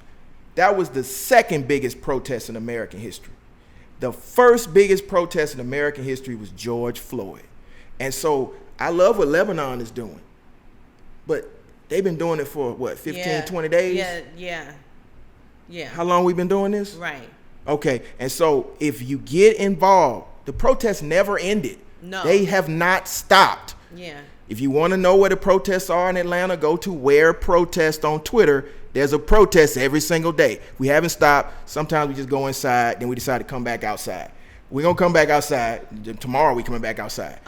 That was the second biggest protest in American history. The first biggest protest in American history was George Floyd. And so I love what Lebanon is doing, but they've been doing it for what, 15, 20 days? Yeah. How long we been doing this? Right. Okay, and so if you get involved, the protests never ended. No. They have not stopped. Yeah. If you want to know where the protests are in Atlanta, go to Where Protest on Twitter. There's a protest every single day. We haven't stopped. Sometimes we just go inside, then we decide to come back outside. We're going to come back outside. Tomorrow we coming back outside.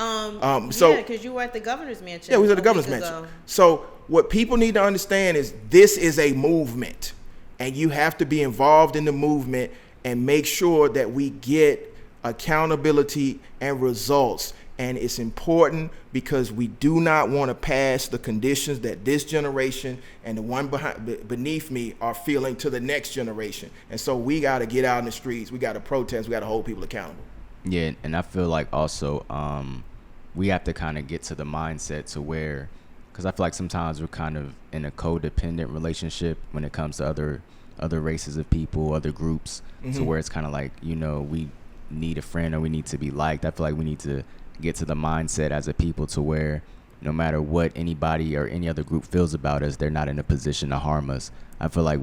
So because you were at the governor's mansion. Yeah, we was at the governor's mansion. So what people need to understand is this is a movement, and you have to be involved in the movement and make sure that we get accountability and results. And it's important because we do not want to pass the conditions that this generation and the one beneath me are feeling to the next generation. And so we got to get out in the streets. We got to protest. We got to hold people accountable. Yeah, and I feel like also we have to kind of get to the mindset to where, because I feel like sometimes we're kind of in a codependent relationship when it comes to other races of people, other groups, so where it's kind of like, you know, we need a friend or we need to be liked. I feel like we need to get to the mindset as a people to where no matter what anybody or any other group feels about us, they're not in a position to harm us. I feel like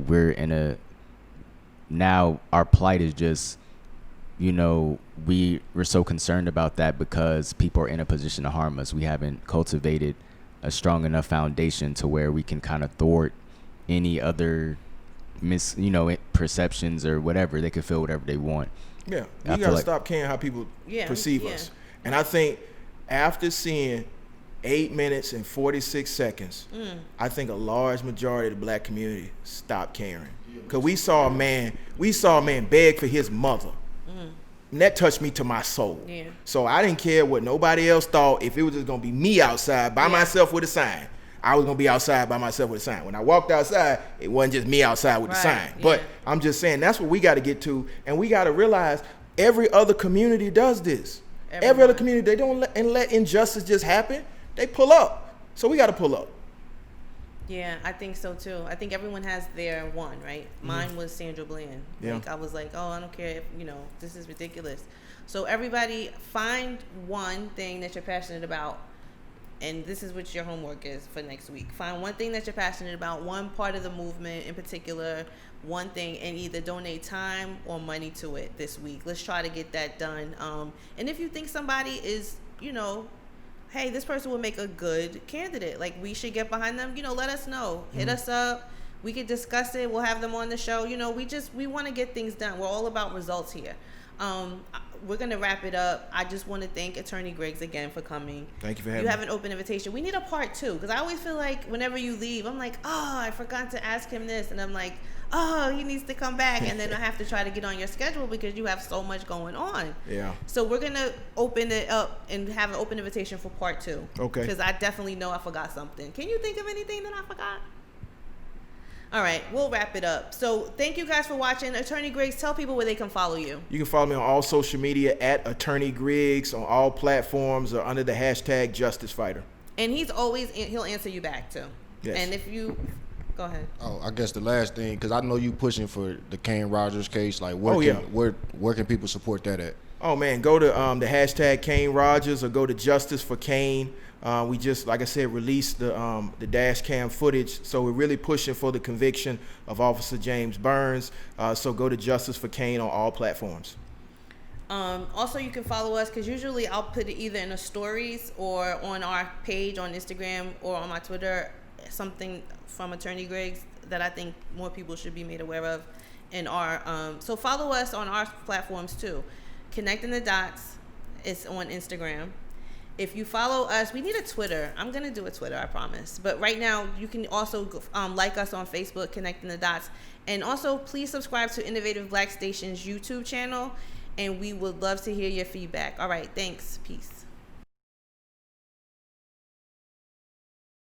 now our plight is just, you know, we're so concerned about that because people are in a position to harm us. We haven't cultivated a strong enough foundation to where we can kind of thwart any other perceptions or whatever. They can feel whatever they want. Yeah, we got to stop caring how people perceive us. And I think after seeing 8 minutes and 46 seconds, I think a large majority of the black community stopped caring. Because we saw a man beg for his mother. And that touched me to my soul. Yeah. So I didn't care what nobody else thought. If it was just going to be me outside by myself with a sign, I was going to be outside by myself with a sign. When I walked outside, it wasn't just me outside with the sign. Yeah. But I'm just saying that's what we got to get to. And we got to realize every other community does this. Every other community, they don't let injustice just happen. They pull up. So we got to pull up. Yeah, I think so too. I think everyone has their one, right? Mine was Sandra Bland. Yeah. Like I was like, oh, I don't care if, this is ridiculous. So everybody find one thing that you're passionate about, and this is what your homework is for next week. Find one thing that you're passionate about, one part of the movement in particular, one thing, and either donate time or money to it this week. Let's try to get that done. And if you think somebody is, hey, this person will make a good candidate, like we should get behind them, let us know. Hit us up. We could discuss it. We'll have them on the show. We want to get things done. We're all about results here. We're going to wrap it up. I just want to thank Attorney Griggs again for coming. Thank you for having me. You have an open invitation. We need a part 2, because I always feel like whenever you leave, I'm like, oh, I forgot to ask him this. And I'm like, oh, he needs to come back. And then I have to try to get on your schedule because you have so much going on. Yeah. So we're going to open it up and have an open invitation for part 2. Okay. Because I definitely know I forgot something. Can you think of anything that I forgot? All right, we'll wrap it up. So thank you guys for watching. Attorney Griggs, tell people where they can follow you. You can follow me on all social media at Attorney Griggs on all platforms or under the hashtag Justice Fighter. And he'll answer you back too. Yes. And if you, go ahead. Oh, I guess the last thing, because I know you pushing for the Caine Rogers case. Like, where can people support that at? Oh man, go to the hashtag Caine Rogers or go to Justice for Caine. We just, like I said, released the dash cam footage. So we're really pushing for the conviction of Officer James Burns. So go to Justice for Caine on all platforms. Also, you can follow us because usually I'll put it either in the stories or on our page on Instagram or on my Twitter, something from Attorney Griggs that I think more people should be made aware of. So follow us on our platforms too. Connecting the Dots is on Instagram. If you follow us, we need a Twitter. I'm going to do a Twitter, I promise. But right now, you can also like us on Facebook, Connecting the Dots. And also, please subscribe to Innovative Black Station's YouTube channel. And we would love to hear your feedback. All right, thanks. Peace.